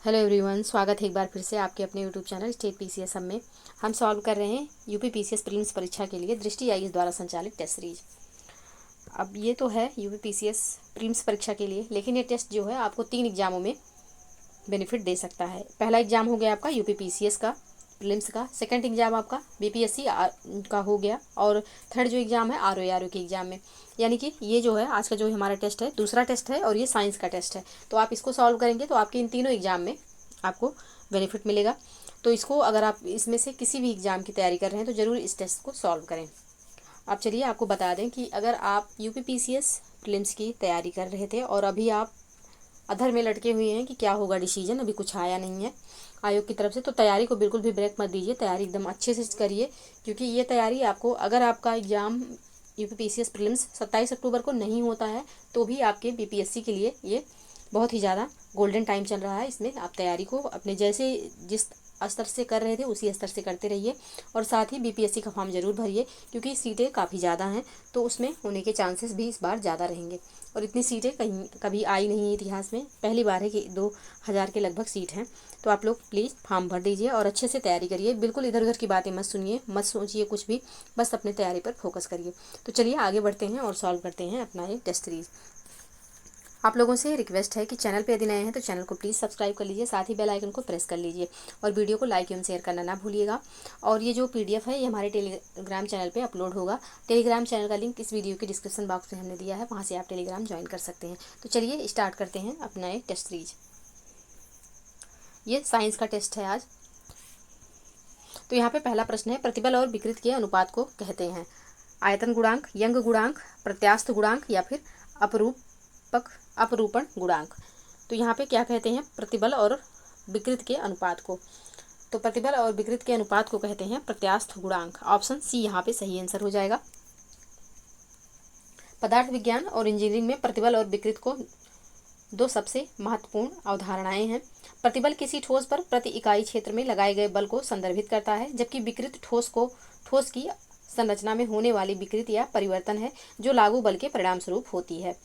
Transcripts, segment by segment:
Hello everyone, स्वागत है एक बार फिर से आपके अपने यूट्यूब चैनल स्टेट पीसीएस हम में। हम सॉल्व कर रहे हैं यूपी पीसीएस प्रीलिम्स परीक्षा के लिए दृष्टि आईएएस द्वारा संचालित टेस्ट सीरीज। अब ये तो है यूपी पीसीएस प्रीलिम्स परीक्षा के लिए, लेकिन ये टेस्ट जो है आपको 3 एग्जामों में बेनिफिट दे सकता है। पहला एग्जाम हो गया आपका यूपी पीसीएस का प्रीलिम्स का, सेकंड एग्जाम आपका बीपीएससी का हो गया, और थर्ड जो एग्जाम है आरओ के एग्जाम में। यानी कि ये जो है आज का जो हमारा टेस्ट है दूसरा टेस्ट है, और ये साइंस का टेस्ट है। तो आप इसको सॉल्व करेंगे तो आपके इन तीनों एग्जाम में आपको बेनिफिट मिलेगा। तो इसको अगर आप इसमें से किसी भी एग्जाम की तैयारी कर रहे हैं तो ज़रूर इस टेस्ट को सॉल्व करें। अब चलिए आपको बता दें कि अगर आप यूपी पीसीएस प्रीलिम्स की तैयारी कर रहे थे और अभी आप अधर में लटके हुए हैं कि क्या होगा डिसीजन, अभी कुछ आया नहीं है आयोग की तरफ से, तो तैयारी को बिल्कुल भी ब्रेक मत दीजिए, तैयारी एकदम अच्छे से करिए। क्योंकि ये तैयारी आपको, अगर आपका एग्ज़ाम यूपी पीसीएस प्रीलिम्स 27 अक्टूबर को नहीं होता है तो भी आपके बीपीएससी के लिए ये बहुत ही ज़्यादा गोल्डन टाइम चल रहा है। इसमें आप तैयारी को अपने जैसे जिस स्तर से कर रहे थे उसी स्तर से करते रहिए, और साथ ही बीपीएससी का फॉर्म ज़रूर भरिए क्योंकि सीटें काफ़ी ज़्यादा हैं तो उसमें होने के चांसेस भी इस बार ज़्यादा रहेंगे। और इतनी सीटें कहीं कभी आई नहीं है इतिहास में, पहली बार है कि 2000 के लगभग सीट हैं। तो आप लोग प्लीज़ फॉर्म भर दीजिए और अच्छे से तैयारी करिए, बिल्कुल इधर उधर की बातें मत सुनिए, मत सोचिए कुछ भी, बस अपने तैयारी पर फोकस करिए। तो चलिए आगे बढ़ते हैं और सॉल्व करते हैं अपना ये टेस्ट सीरीज़। आप लोगों से रिक्वेस्ट है कि चैनल पे यदि नए हैं तो चैनल को प्लीज़ सब्सक्राइब कर लीजिए, साथ ही बेल आइकन को प्रेस कर लीजिए और वीडियो को लाइक एवं शेयर करना ना भूलिएगा। और ये जो पीडीएफ है ये हमारे टेलीग्राम चैनल पे अपलोड होगा। टेलीग्राम चैनल का लिंक इस वीडियो के डिस्क्रिप्शन बॉक्स में हमने दिया है, वहाँ से आप टेलीग्राम ज्वाइन कर सकते हैं। तो चलिए स्टार्ट करते हैं अपना एक टेस्ट सीरीज। ये साइंस का टेस्ट है आज। तो यहाँ पे पहला प्रश्न है, प्रतिबल और विकृत के अनुपात को कहते हैं आयतन गुणांक, यंग गुणांक, प्रत्यास्थ गुणांक या फिर अपरूपण गुणांक। तो यहाँ पे क्या कहते हैं, प्रतिबल और विकृत के अनुपात को। तो प्रतिबल और विकृत के अनुपात को कहते हैं प्रत्यास्थ गुणांक। ऑप्शन सी यहाँ पे सही आंसर हो जाएगा। पदार्थ विज्ञान और इंजीनियरिंग में प्रतिबल और विकृत को दो सबसे महत्वपूर्ण अवधारणाएं हैं। प्रतिबल किसी ठोस पर प्रति इकाई क्षेत्र में लगाए गए बल को संदर्भित करता है, जबकि विकृत ठोस की संरचना में होने वाली विकृति या परिवर्तन है जो लागू बल के परिणाम स्वरूप होती है।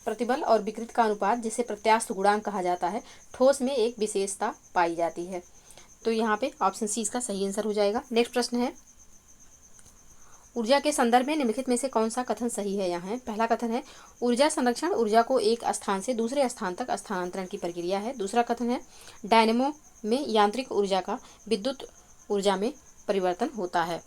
प्रतिबल और विकृत का अनुपात, जिसे प्रत्यास्थ गुणांक कहा जाता है, ठोस में एक विशेषता पाई जाती है। तो यहाँ पे ऑप्शन सी इसका सही आंसर हो जाएगा। नेक्स्ट प्रश्न है, ऊर्जा के संदर्भ में निम्नलिखित में से कौन सा कथन सही है। यहाँ है पहला कथन है, ऊर्जा संरक्षण ऊर्जा को एक स्थान से दूसरे स्थान तक स्थानांतरण की प्रक्रिया है। दूसरा कथन है, डायनेमो में यांत्रिक ऊर्जा का विद्युत ऊर्जा में परिवर्तन होता है।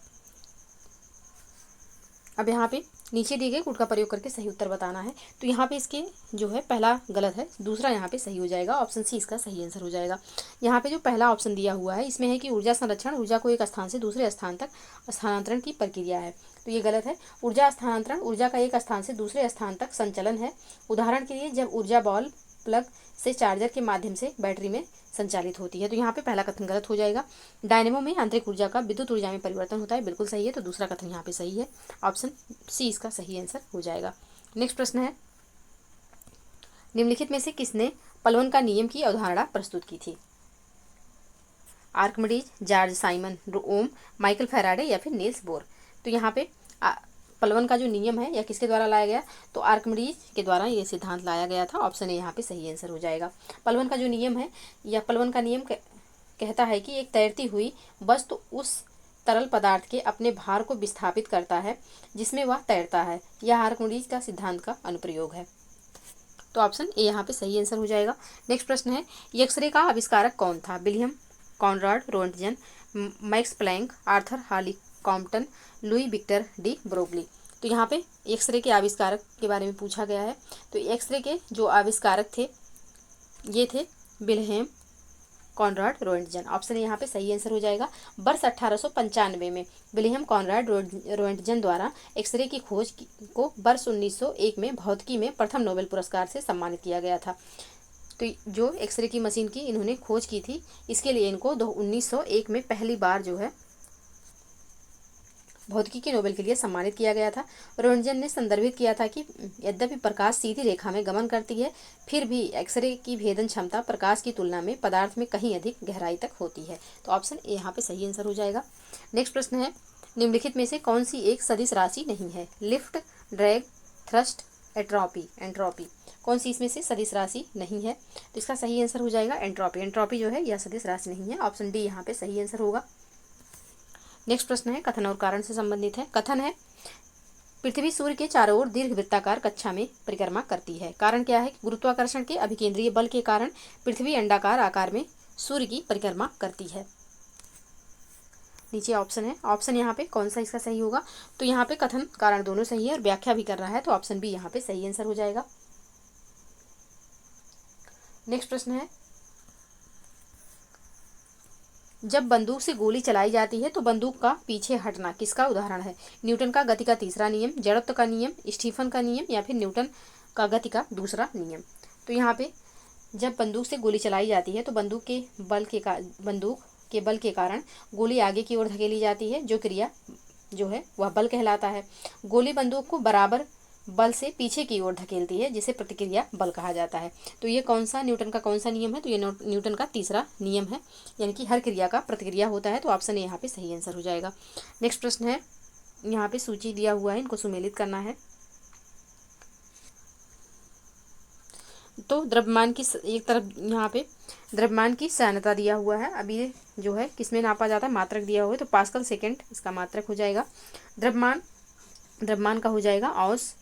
अब यहाँ पे नीचे दिए गए कूट का प्रयोग करके सही उत्तर बताना है। तो यहाँ पे इसके जो है पहला गलत है, दूसरा यहाँ पे सही हो जाएगा। ऑप्शन सी इसका सही आंसर हो जाएगा। यहाँ पे जो पहला ऑप्शन दिया हुआ है इसमें है कि ऊर्जा संरक्षण ऊर्जा को एक स्थान से दूसरे स्थान तक स्थानांतरण की प्रक्रिया है, तो ये गलत है। ऊर्जा स्थानांतरण ऊर्जा का एक स्थान से दूसरे स्थान तक संचलन है। उदाहरण के लिए जब ऊर्जा बॉल प्लग से चार्जर के माध्यम से बैटरी में संचालित होती है। तो यहाँ पे पहला कथन गलत हो जाएगा। डायनेमो में आंतरिक ऊर्जा का विद्युत ऊर्जा में परिवर्तन होता है, बिल्कुल सही है। तो दूसरा कथन यहाँ पे सही है, ऑप्शन सी इसका सही आंसर हो जाएगा। नेक्स्ट प्रश्न है, निम्नलिखित में से किसने पलवन का नियम की अवधारणा प्रस्तुत की थी। आर्किमिडीज, जॉर्ज साइमन, ओम, माइकल फैराडे या फिर नील्स बोर। तो यहाँ पे पलवन का जो नियम है यह किसके द्वारा लाया गया, तो आर्किमिडीज के द्वारा ये सिद्धांत लाया गया था। ऑप्शन ए यहाँ पे सही आंसर हो जाएगा। पलवन का जो नियम है या पलवन का नियम कहता है कि एक तैरती हुई वस्तु उस तरल पदार्थ के अपने भार को विस्थापित करता है जिसमें वह तैरता है। यह आर्किमिडीज का सिद्धांत का अनुप्रयोग है। तो ऑप्शन ए यहाँ पे सही आंसर हो जाएगा। नेक्स्ट प्रश्न है, एक्सरे का आविष्कारक कौन था। William Conrad Roentgen, Max Planck, Arthur Holly Compton, Louis Victor de Broglie. तो यहाँ पे एक्सरे के आविष्कारक के बारे में पूछा गया है। तो एक्सरे के जो आविष्कारक थे ये थे विल्हेम कॉनराड रोंटगन। ऑप्शन यहाँ पे सही आंसर हो जाएगा। वर्ष 1895 में विलियम कॉनराड रोंटगन द्वारा एक्सरे की खोज को वर्ष 1901 में भौतिकी में प्रथम नोबेल पुरस्कार से सम्मानित किया गया था। तो जो एक्सरे की मशीन की इन्होंने खोज की थी, इसके लिए इनको 1901 में पहली बार जो है भौतिकी के नोबेल के लिए सम्मानित किया गया था। रोंटगन ने संदर्भित किया था कि यद्यपि प्रकाश सीधी रेखा में गमन करती है, फिर भी एक्सरे की भेदन क्षमता प्रकाश की तुलना में पदार्थ में कहीं अधिक गहराई तक होती है। तो ऑप्शन ए यहाँ पे सही आंसर हो जाएगा। नेक्स्ट प्रश्न है, निम्नलिखित में से कौन सी एक सदिश राशि नहीं है। Lift, drag, thrust, entropy, entropy कौन सी इसमें से सदिश राशि नहीं है, तो इसका सही आंसर हो जाएगा एंट्रोपी। एंट्रोपी जो है यह सदिश राशि नहीं है, ऑप्शन डी यहाँ पे सही आंसर होगा। नेक्स्ट प्रश्न है कथन और कारण से संबंधित है। कथन है पृथ्वी सूर्य के चारों ओर दीर्घ वृत्ताकार कक्षा में परिक्रमा करती है। कारण क्या है कि गुरुत्वाकर्षण के अभिकेंद्रीय बल के कारण पृथ्वी अंडाकार आकार में सूर्य की परिक्रमा करती है। नीचे ऑप्शन है, ऑप्शन यहाँ पे कौन सा इसका सही होगा, तो यहाँ पे कथन कारण दोनों सही है और व्याख्या भी कर रहा है, तो ऑप्शन बी यहाँ पे सही आंसर हो जाएगा। नेक्स्ट प्रश्न है जब बंदूक से गोली चलाई जाती है तो बंदूक का पीछे हटना किसका उदाहरण है। न्यूटन का गति का तीसरा नियम, जड़त्व का नियम, स्टीफन का नियम या फिर न्यूटन का गति का दूसरा नियम। तो यहाँ पे जब बंदूक से गोली चलाई जाती है तो बंदूक के बल के कारण गोली आगे की ओर धकेली जाती है, जो क्रिया जो है वह बल कहलाता है। गोली बंदूक को बराबर बल से पीछे की ओर धकेलती है, जिसे प्रतिक्रिया बल कहा जाता है। तो ये कौन सा न्यूटन का कौन सा नियम है, तो ये न्यूटन का तीसरा नियम है, यानी कि हर क्रिया का प्रतिक्रिया होता है, तो ऑप्शन ए यहाँ पे सही आंसर हो जाएगा। नेक्स्ट प्रश्न है, यहाँ पे सूची दिया हुआ है, इनको सुमेलित करना है। तो द्रव्यमान की एक तरफ यहाँ पे द्रव्यमान की सांद्रता दिया हुआ है। अब ये जो है किसमें नापा जाता है, मात्रक दिया हुआ है, तो पास्कल सेकेंड इसका मात्रक हो जाएगा। द्रव्यमान का हो जाएगा औंस,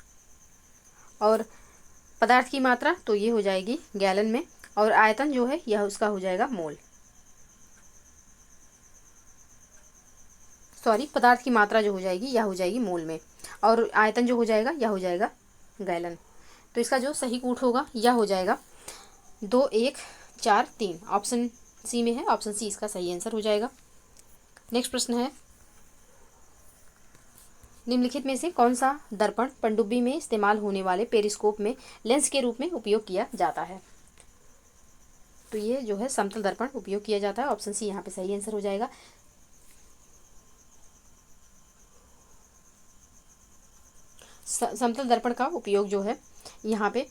और पदार्थ की मात्रा तो ये हो जाएगी गैलन में, और आयतन जो है यह उसका हो जाएगा मोल। सॉरी, पदार्थ की मात्रा जो हो जाएगी यह हो जाएगी मोल में, और आयतन जो हो जाएगा यह हो जाएगा गैलन। तो इसका जो सही कूट होगा यह हो जाएगा 2, 1, 4, 3, ऑप्शन सी में है, ऑप्शन सी इसका सही आंसर हो जाएगा। नेक्स्ट प्रश्न है निम्नलिखित में से कौन सा दर्पण पनडुब्बी में इस्तेमाल होने वाले पेरिस्कोप में लेंस के रूप में उपयोग किया जाता है। तो ये जो है समतल दर्पण उपयोग किया जाता है, ऑप्शन सी यहाँ पे सही आंसर हो जाएगा। समतल दर्पण का उपयोग जो है यहाँ पे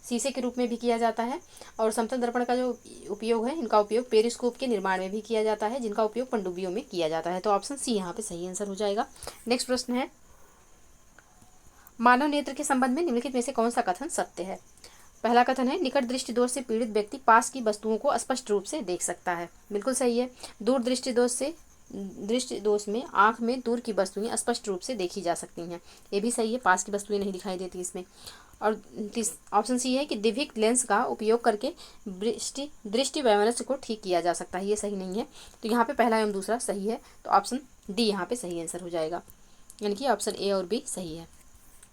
शीशे के रूप में भी किया जाता है, और समतल दर्पण का जो उपयोग है इनका उपयोग पेरिस्कोप के निर्माण में भी किया जाता है, जिनका उपयोग पनडुब्बियों में किया जाता है, तो ऑप्शन सी यहाँ पे सही आंसर हो जाएगा। नेक्स्ट प्रश्न है मानव नेत्र के संबंध में निम्नलिखित में से कौन सा कथन सत्य है। पहला कथन है निकट दृष्टि दोष से पीड़ित व्यक्ति पास की वस्तुओं को स्पष्ट रूप से देख सकता है, बिल्कुल सही है। दूर दृष्टि दोष में आंख में दूर की वस्तुएं स्पष्ट रूप से देखी जा सकती हैं, ये भी सही है, पास की वस्तुएं नहीं दिखाई देती इसमें। और ऑप्शन सी है कि दिव्यक लेंस का उपयोग करके दृष्टि वैमनस्य को ठीक किया जा सकता है, ये सही नहीं है, तो यहाँ पे पहला एवं दूसरा सही है, तो ऑप्शन डी यहाँ पे सही आंसर हो जाएगा, यानी कि ऑप्शन ए और बी सही है।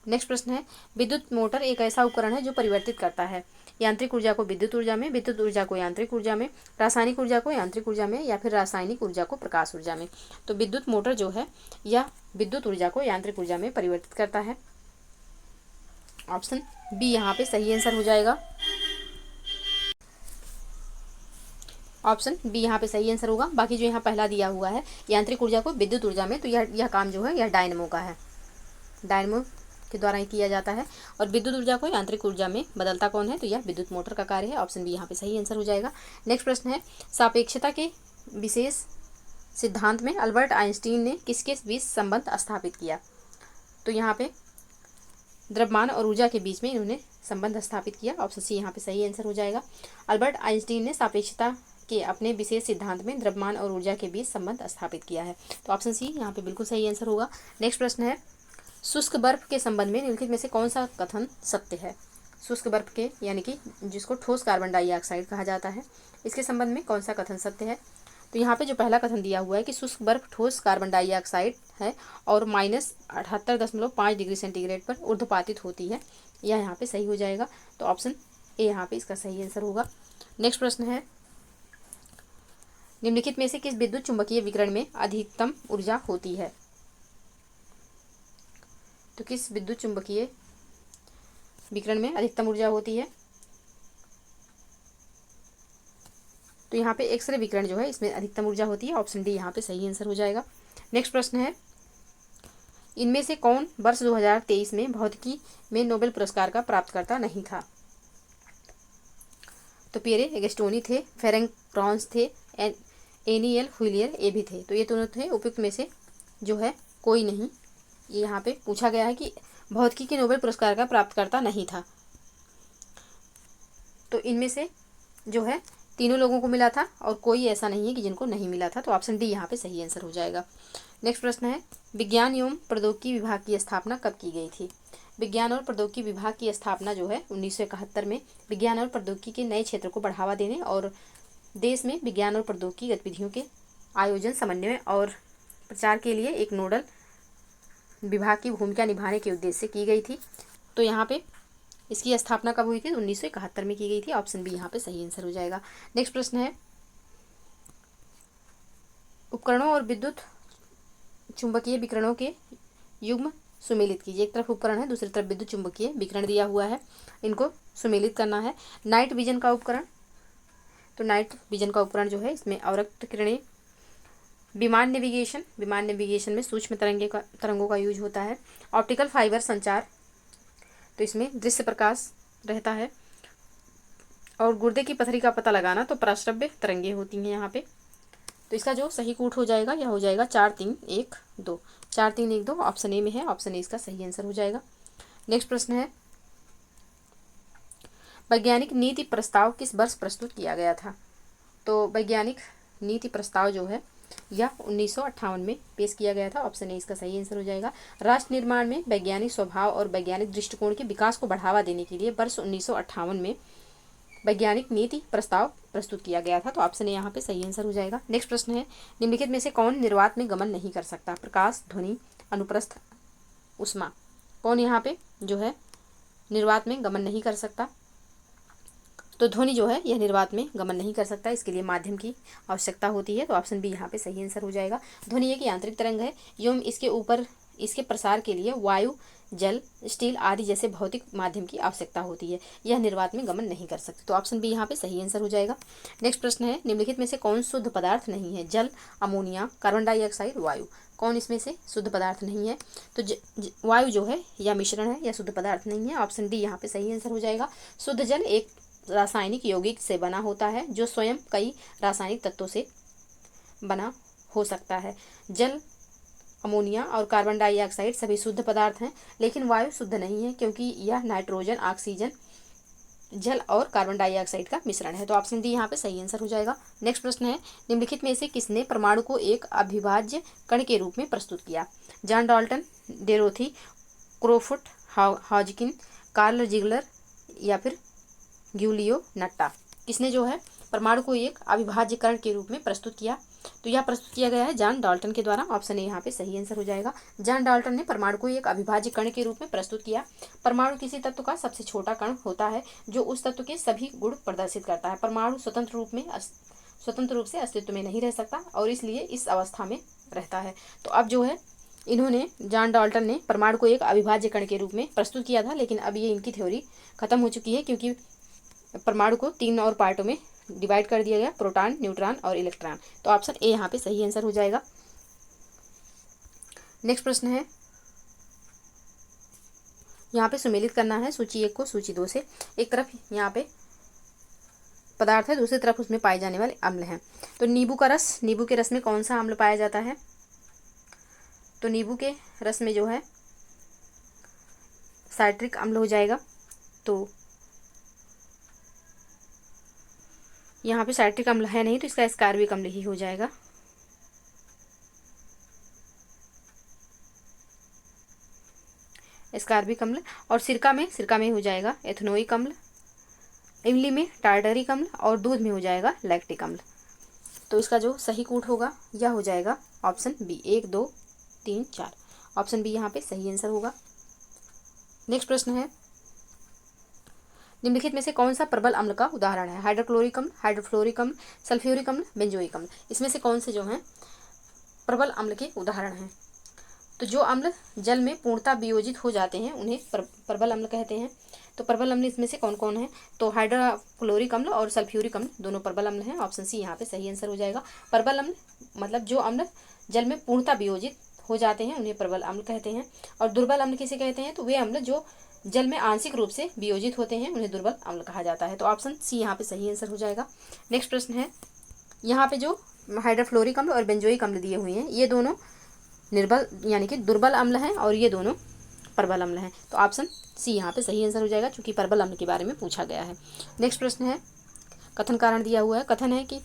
नेक्स्ट प्रश्न है विद्युत मोटर एक ऐसा उपकरण है जो परिवर्तित करता है यांत्रिक ऊर्जा को विद्युत ऊर्जा में, विद्युत ऊर्जा को यांत्रिक ऊर्जा में, रासायनिक ऊर्जा को यांत्रिक ऊर्जा में, या फिर रासायनिक ऊर्जा को प्रकाश ऊर्जा में। तो विद्युत मोटर जो है यह विद्युत ऊर्जा को यांत्रिक ऊर्जा में परिवर्तित करता है, ऑप्शन बी यहाँ पे सही आंसर हो जाएगा। ऑप्शन बी यहाँ पे सही आंसर होगा। बाकी जो यहाँ पहला दिया हुआ है यांत्रिक ऊर्जा को विद्युत ऊर्जा में, तो यह काम जो है यह डायनमो का है, डायनमो के द्वारा ही किया जाता है, और विद्युत ऊर्जा को यांत्रिक ऊर्जा में बदलता कौन है, तो यह विद्युत मोटर का कार्य है, ऑप्शन बी यहाँ पे सही आंसर हो जाएगा। नेक्स्ट प्रश्न है सापेक्षता के विशेष सिद्धांत में अल्बर्ट आइंस्टीन ने किसके बीच संबंध स्थापित किया। तो यहाँ पे द्रव्यमान और ऊर्जा के बीच में इन्होंने संबंध स्थापित किया, ऑप्शन सी यहाँ पे सही आंसर हो जाएगा। अल्बर्ट आइंस्टीन ने सापेक्षता के अपने विशेष सिद्धांत में द्रव्यमान और ऊर्जा के बीच संबंध स्थापित किया है, तो ऑप्शन सी यहाँ पे बिल्कुल सही आंसर होगा। नेक्स्ट प्रश्न है शुष्क बर्फ के संबंध में निम्नलिखित में से कौन सा कथन सत्य है। शुष्क बर्फ के यानी कि जिसको ठोस कार्बन डाइऑक्साइड कहा जाता है, इसके संबंध में कौन सा कथन सत्य है। तो यहाँ पे जो पहला कथन दिया हुआ है कि शुष्क बर्फ ठोस कार्बन डाइऑक्साइड है और -78.5 डिग्री सेंटीग्रेड पर ऊर्ध्वपातित होती है, यह यहाँ पे सही हो जाएगा, तो ऑप्शन ए यहाँ पे इसका सही आंसर होगा। नेक्स्ट प्रश्न है निम्नलिखित में से किस विद्युत चुंबकीय विकिरण में अधिकतम ऊर्जा होती है। तो किस विद्युत चुंबकीय विकिरण में अधिकतम ऊर्जा होती है, तो यहाँ पे एक्सरे विकिरण जो है इसमें अधिकतम ऊर्जा होती है, ऑप्शन डी यहाँ पे सही आंसर हो जाएगा। नेक्स्ट प्रश्न है इनमें से कौन वर्ष 2023 में भौतिकी में नोबेल पुरस्कार का प्राप्तकर्ता नहीं था। तो पियरे एगस्टोनी थे, फेरेंक क्रॉन्स थे, एनियल हुइलियर ये भी थे, तो ये दोनों थे, उपयुक्त में से जो है कोई नहीं। ये यहाँ पे पूछा गया है कि भौतिकी के नोबेल पुरस्कार का प्राप्तकर्ता नहीं था। तो इनमें से जो है तीनों लोगों को मिला था और कोई ऐसा नहीं है कि जिनको नहीं मिला था। तो ऑप्शन डी यहाँ पे सही आंसर हो जाएगा। नेक्स्ट प्रश्न है, विज्ञान एवं प्रौद्योगिकी विभाग की स्थापना कब की गई थी? विज्ञान और प्रौद्योगिकी विभाग की स्थापना जो है 1971 में विज्ञान और प्रौद्योगिकी के नए क्षेत्र को बढ़ावा देने और देश में विज्ञान और प्रौद्योगिकी गतिविधियों के आयोजन, समन्वय और प्रचार के लिए एक नोडल विभाग की भूमिका निभाने के उद्देश्य से की गई थी। तो यहाँ पे इसकी स्थापना कब हुई थी? 1971 में की गई थी। ऑप्शन बी यहाँ पे सही आंसर हो जाएगा। नेक्स्ट प्रश्न है, उपकरणों और विद्युत चुंबकीय विकिरणों के युग्म सुमेलित कीजिए। एक तरफ उपकरण है, दूसरी तरफ विद्युत चुंबकीय विकिरण दिया हुआ है, इनको सुमेलित करना है। नाइट विजन का उपकरण, तो नाइट विजन का उपकरण जो है इसमें अवरक्त किरणें, विमान नेविगेशन में सूक्ष्म तरंगों का यूज होता है। ऑप्टिकल फाइबर संचार, तो इसमें दृश्य प्रकाश रहता है। और गुर्दे की पथरी का पता लगाना, तो पराश्रव्य तरंगें होती हैं यहाँ पे। तो इसका जो सही कूट हो जाएगा यह हो जाएगा 4 3 1 2, 4 3 1 2 ऑप्शन ए में है। ऑप्शन ए इसका सही आंसर हो जाएगा। नेक्स्ट प्रश्न है, वैज्ञानिक नीति प्रस्ताव किस वर्ष प्रस्तुत किया गया था? तो वैज्ञानिक नीति प्रस्ताव जो है यह 1958 में पेश किया गया था। ऑप्शन ए इसका सही आंसर हो जाएगा। राष्ट्र निर्माण में वैज्ञानिक स्वभाव और वैज्ञानिक दृष्टिकोण के विकास को बढ़ावा देने के लिए वर्ष 1958 में वैज्ञानिक नीति प्रस्ताव प्रस्तुत किया गया था। तो ऑप्शन ए यहाँ पे सही आंसर हो जाएगा। नेक्स्ट प्रश्न है, निम्नलिखित में से कौन निर्वात में गमन नहीं कर सकता? प्रकाश, ध्वनि, अनुप्रस्थ, ऊष्मा। कौन यहाँ पे जो है निर्वात में गमन नहीं कर सकता? तो ध्वनि जो है यह निर्वात में गमन नहीं कर सकता, इसके लिए माध्यम की आवश्यकता होती है। तो ऑप्शन बी यहाँ पे सही आंसर हो जाएगा। ध्वनि एक यांत्रिक तरंग है एवं इसके ऊपर इसके प्रसार के लिए वायु, जल, स्टील आदि जैसे भौतिक माध्यम की आवश्यकता होती है, यह निर्वात में गमन नहीं कर सकती। तो ऑप्शन बी यहाँ पे सही आंसर हो जाएगा। नेक्स्ट प्रश्न है, निम्नलिखित में से कौन शुद्ध पदार्थ नहीं है? जल, अमोनिया, कार्बन डाइऑक्साइड, वायु। कौन इसमें से शुद्ध पदार्थ नहीं है? तो वायु जो है यह मिश्रण है, यह शुद्ध पदार्थ नहीं है। ऑप्शन डी यहाँ पे सही आंसर हो जाएगा। शुद्ध जल एक रासायनिक यौगिक से बना होता है जो स्वयं कई रासायनिक तत्वों से बना हो सकता है। जल, अमोनिया और कार्बन डाइऑक्साइड सभी शुद्ध पदार्थ हैं, लेकिन वायु शुद्ध नहीं है क्योंकि यह नाइट्रोजन, ऑक्सीजन, जल और कार्बन डाइऑक्साइड का मिश्रण है। तो ऑप्शन डी यहाँ पे सही आंसर हो जाएगा। नेक्स्ट प्रश्न है, निम्नलिखित में से किसने परमाणु को एक अविभाज्य कण के रूप में प्रस्तुत किया? John Dalton, Dorothy, Crowfoot, Hodgkin, Karl Ziegler या फिर ग्यूलियो नट्टा। किसने जो है परमाणु को एक अविभाज्य कण के रूप में प्रस्तुत किया? तो यह प्रस्तुत किया गया है जॉन डाल्टन के द्वारा। ऑप्शन ए यहाँ पे सही आंसर हो जाएगा। जॉन डाल्टन ने परमाणु को एक अविभाज्य कण के रूप में प्रस्तुत किया। परमाणु किसी तत्व का सबसे छोटा कण होता है जो उस तत्व के सभी गुण प्रदर्शित करता है। परमाणु स्वतंत्र रूप से अस्तित्व में नहीं रह सकता और इसलिए इस अवस्था में रहता है। तो अब जो है इन्होंने जॉन डाल्टन ने परमाणु को एक अविभाज्य कण के रूप में प्रस्तुत किया था, लेकिन अब ये इनकी थ्योरी खत्म हो चुकी है क्योंकि परमाणु को 3 और पार्टों में डिवाइड कर दिया गया, प्रोटॉन, न्यूट्रॉन और इलेक्ट्रॉन। तो ऑप्शन ए यहाँ पे सही आंसर हो जाएगा। नेक्स्ट प्रश्न है, यहाँ पे सुमेलित करना है सूची 1 को सूची 2 से। एक तरफ यहाँ पे पदार्थ है, दूसरी तरफ उसमें पाए जाने वाले अम्ल हैं। तो नींबू का रस, नींबू के रस में कौन सा अम्ल पाया जाता है? तो नींबू के रस में जो है साइट्रिक अम्ल हो जाएगा। तो यहाँ पे साइट्रिक अम्ल है नहीं, तो इसका एस्कार्बिक अम्ल ही हो जाएगा। एस्कार्बिक अम्ल। और सिरका में हो जाएगा एथनोइक अम्ल, इमली में टार्टरिक अम्ल और दूध में हो जाएगा लैक्टिक अम्ल। तो इसका जो सही कूट होगा यह हो जाएगा ऑप्शन बी, 1 2 3 4। ऑप्शन बी यहाँ पे सही आंसर होगा। नेक्स्ट प्रश्न है, निम्नलिखित में से कौन सा प्रबल अम्ल का उदाहरण है? हाइड्रोक्लोरिक अम्ल, हाइड्रोफ्लोरिक अम्ल, सल्फ्यूरिक अम्ल, बेंजोइक अम्ल। इसमें से कौन से जो हैं प्रबल अम्ल के उदाहरण हैं? तो जो अम्ल जल में पूर्णतः वियोजित हो जाते हैं उन्हें प्रबल अम्ल कहते हैं। तो प्रबल अम्ल इसमें से कौन कौन है? तो हाइड्रोक्लोरिक अम्ल और सल्फ्यूरिक अम्ल दोनों प्रबल अम्ल हैं। ऑप्शन सी यहाँ पे सही आंसर हो जाएगा। प्रबल अम्ल मतलब जो अम्ल जल में पूर्णतः वियोजित हो जाते हैं उन्हें प्रबल अम्ल कहते हैं। और दुर्बल अम्ल किसे कहते हैं? तो वे अम्ल जो जल में आंशिक रूप से वियोजित होते हैं उन्हें दुर्बल अम्ल कहा जाता है। तो ऑप्शन सी यहाँ पे सही आंसर हो जाएगा। नेक्स्ट प्रश्न है, यहाँ पे जो हाइड्रोफ्लोरिक अम्ल और बेंजोइक अम्ल दिए हुए हैं ये दोनों निर्बल यानी कि दुर्बल अम्ल हैं और ये दोनों परबल अम्ल हैं। तो ऑप्शन सी यहाँ पे सही आंसर हो जाएगा, क्योंकि परबल अम्ल के बारे में पूछा गया है। नेक्स्ट प्रश्न है, कथन कारण दिया हुआ है। कथन है कि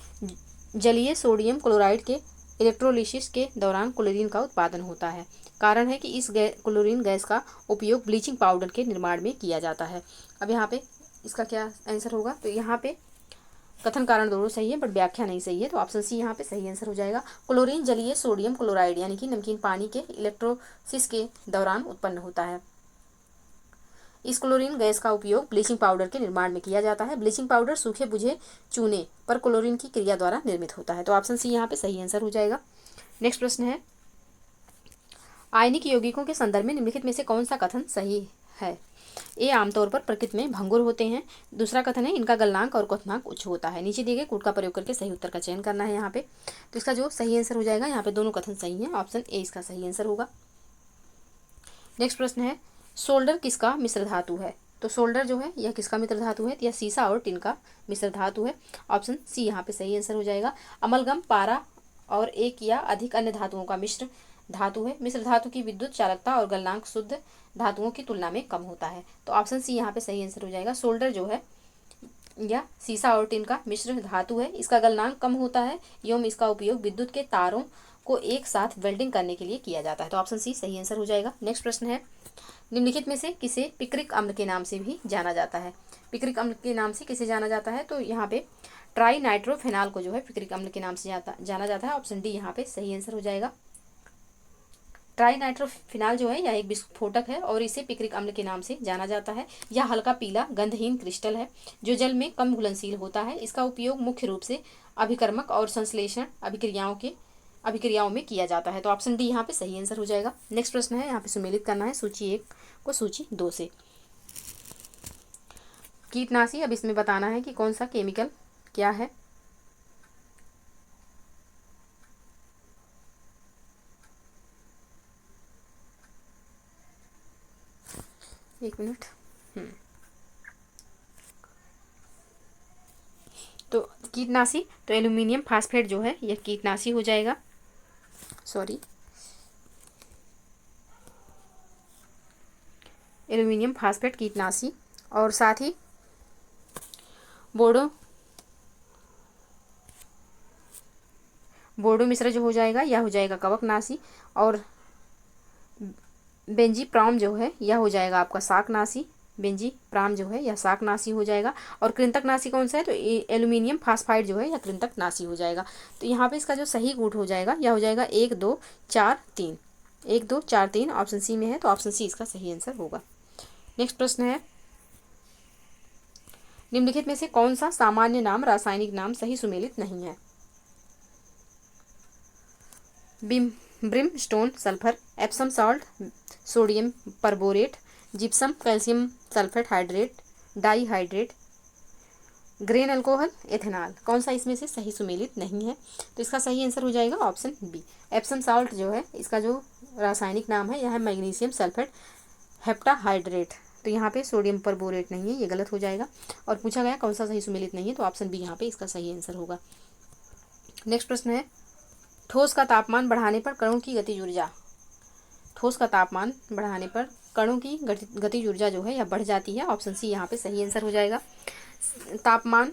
जलीय सोडियम क्लोराइड के इलेक्ट्रोलिसिस के दौरान क्लोरीन का उत्पादन होता है। कारण है कि इस क्लोरीन गैस का उपयोग ब्लीचिंग पाउडर के निर्माण में किया जाता है। अब यहाँ पे इसका क्या आंसर होगा, तो यहाँ पे कथन कारण दोनों सही है बट व्याख्या नहीं सही है, तो ऑप्शन सी यहाँ पे सही आंसर हो जाएगा। क्लोरीन जलीय सोडियम क्लोराइड यानी कि नमकीन पानी के इलेक्ट्रोसिस के दौरान उत्पन्न होता है। इस क्लोरीन गैस का उपयोग ब्लीचिंग पाउडर के निर्माण में किया जाता है। ब्लीचिंग पाउडर सूखे बुझे चूने पर क्लोरीन की क्रिया द्वारा निर्मित होता है। तो ऑप्शन सी यहाँ पे सही आंसर हो जाएगा। नेक्स्ट प्रश्न है, आयनिक यौगिकों के संदर्भ में निम्नलिखित में से कौन सा कथन सही है। ए, आमतौर पर प्रकृति में भंगुर होते हैं। दूसरा कथन है, इनका गलनांक और क्वथनांक उच्च होता है। नीचे दिए गए कूट का प्रयोग करके सही उत्तर का चयन करना है यहाँ पे। तो इसका जो सही आंसर हो जाएगा, यहाँ पे दोनों कथन सही हैं, ऑप्शन ए इसका सही आंसर होगा। नेक्स्ट प्रश्न है, सोल्डर किसका मिश्र धातु है। तो सोल्डर जो है यह किसका मिश्र धातु है, यह सीसा और टिन का मिश्र धातु है। ऑप्शन सी यहाँ पे सही आंसर हो जाएगा। अमलगम पारा और एक या अधिक अन्य धातुओं का मिश्र धातु है। मिश्र धातु की विद्युत चालकता और गलनांक शुद्ध धातुओं की तुलना में कम होता है। तो ऑप्शन सी यहाँ पे सही आंसर हो जाएगा। सोल्डर जो है यह सीसा और टिन का मिश्र धातु है। इसका गलनांक कम होता है एवं इसका उपयोग विद्युत के तारों को एक साथ वेल्डिंग करने के लिए किया जाता है। तो ऑप्शन सी सही आंसर हो जाएगा। नेक्स्ट प्रश्न है, निम्नलिखित में से किसे पिक्रिक अम्ल के नाम से भी जाना जाता है। पिक्रिक अम्ल के नाम से किसे जाना जाता है, तो यहाँ पे ट्राई नाइट्रोफेनॉल को जो है पिक्रिक अम्ल के नाम से जाना जाता है। ऑप्शन डी यहाँ पे सही आंसर हो जाएगा। ट्राई नाइट्रोफिनॉल जो है यह एक विस्फोटक है और इसे पिक्रिक अम्ल के नाम से जाना जाता है। यह हल्का पीला गंधहीन क्रिस्टल है जो जल में कम घुलनशील होता है। इसका उपयोग मुख्य रूप से अभिकर्मक और संश्लेषण अभिक्रियाओं में किया जाता है। तो ऑप्शन डी यहाँ पे सही आंसर हो जाएगा। नेक्स्ट प्रश्न है, यहाँ पे सुमेलित करना है सूची 1 को सूची 2 से। कीटनाशी, अब इसमें बताना है कि कौन सा केमिकल क्या है। एक मिनट। तो कीटनाशी, तो एल्यूमिनियम फास्फेट जो है यह कीटनाशी हो जाएगा। सॉरी, एल्यूमिनियम फास्फेट कीटनाशी। और साथ ही बोर्डो मिश्र जो हो जाएगा यह हो जाएगा कवकनाशी। और बेंजीप्राम जो है यह हो जाएगा आपका शाकनाशी। बेंजीप्राम जो है यह शाकनाशी हो जाएगा। और कृंतकनाशी कौन सा है, तो एल्यूमिनियम फास्फाइड जो है यह कृंतकनाशी हो जाएगा। तो यहाँ पे इसका जो सही कूट हो जाएगा यह हो जाएगा 1 2 4 3। 1 2 4 3 ऑप्शन सी में है, तो ऑप्शन सी इसका सही आंसर होगा। नेक्स्ट प्रश्न है, निम्नलिखित में से कौन सा सामान्य नाम रासायनिक नाम सही सुमेलित नहीं है। Brimstone sulphur, Epsom salt, sodium perborate, gypsum calcium sulphate hydrate, di hydrate, grain alcohol, ethanol, कौन सा इसमें से सही सुमेलित नहीं है। तो इसका सही आंसर हो जाएगा ऑप्शन बी। एप्सम सॉल्ट जो है इसका जो रासायनिक नाम है यह है मैग्नीशियम सल्फेट हेप्टाहाइड्रेट। तो यहाँ पे सोडियम परबोरेट नहीं है, ये गलत हो जाएगा। और पूछा गया कौन सा सही सुमेलित नहीं है, तो ऑप्शन बी यहाँ पे इसका सही आंसर होगा। नेक्स्ट प्रश्न है, ठोस का तापमान बढ़ाने पर कणों की गतिज ऊर्जा। ठोस का तापमान बढ़ाने पर कणों की गतिज ऊर्जा जो है यह बढ़ जाती है। ऑप्शन सी यहाँ पे सही आंसर हो जाएगा। तापमान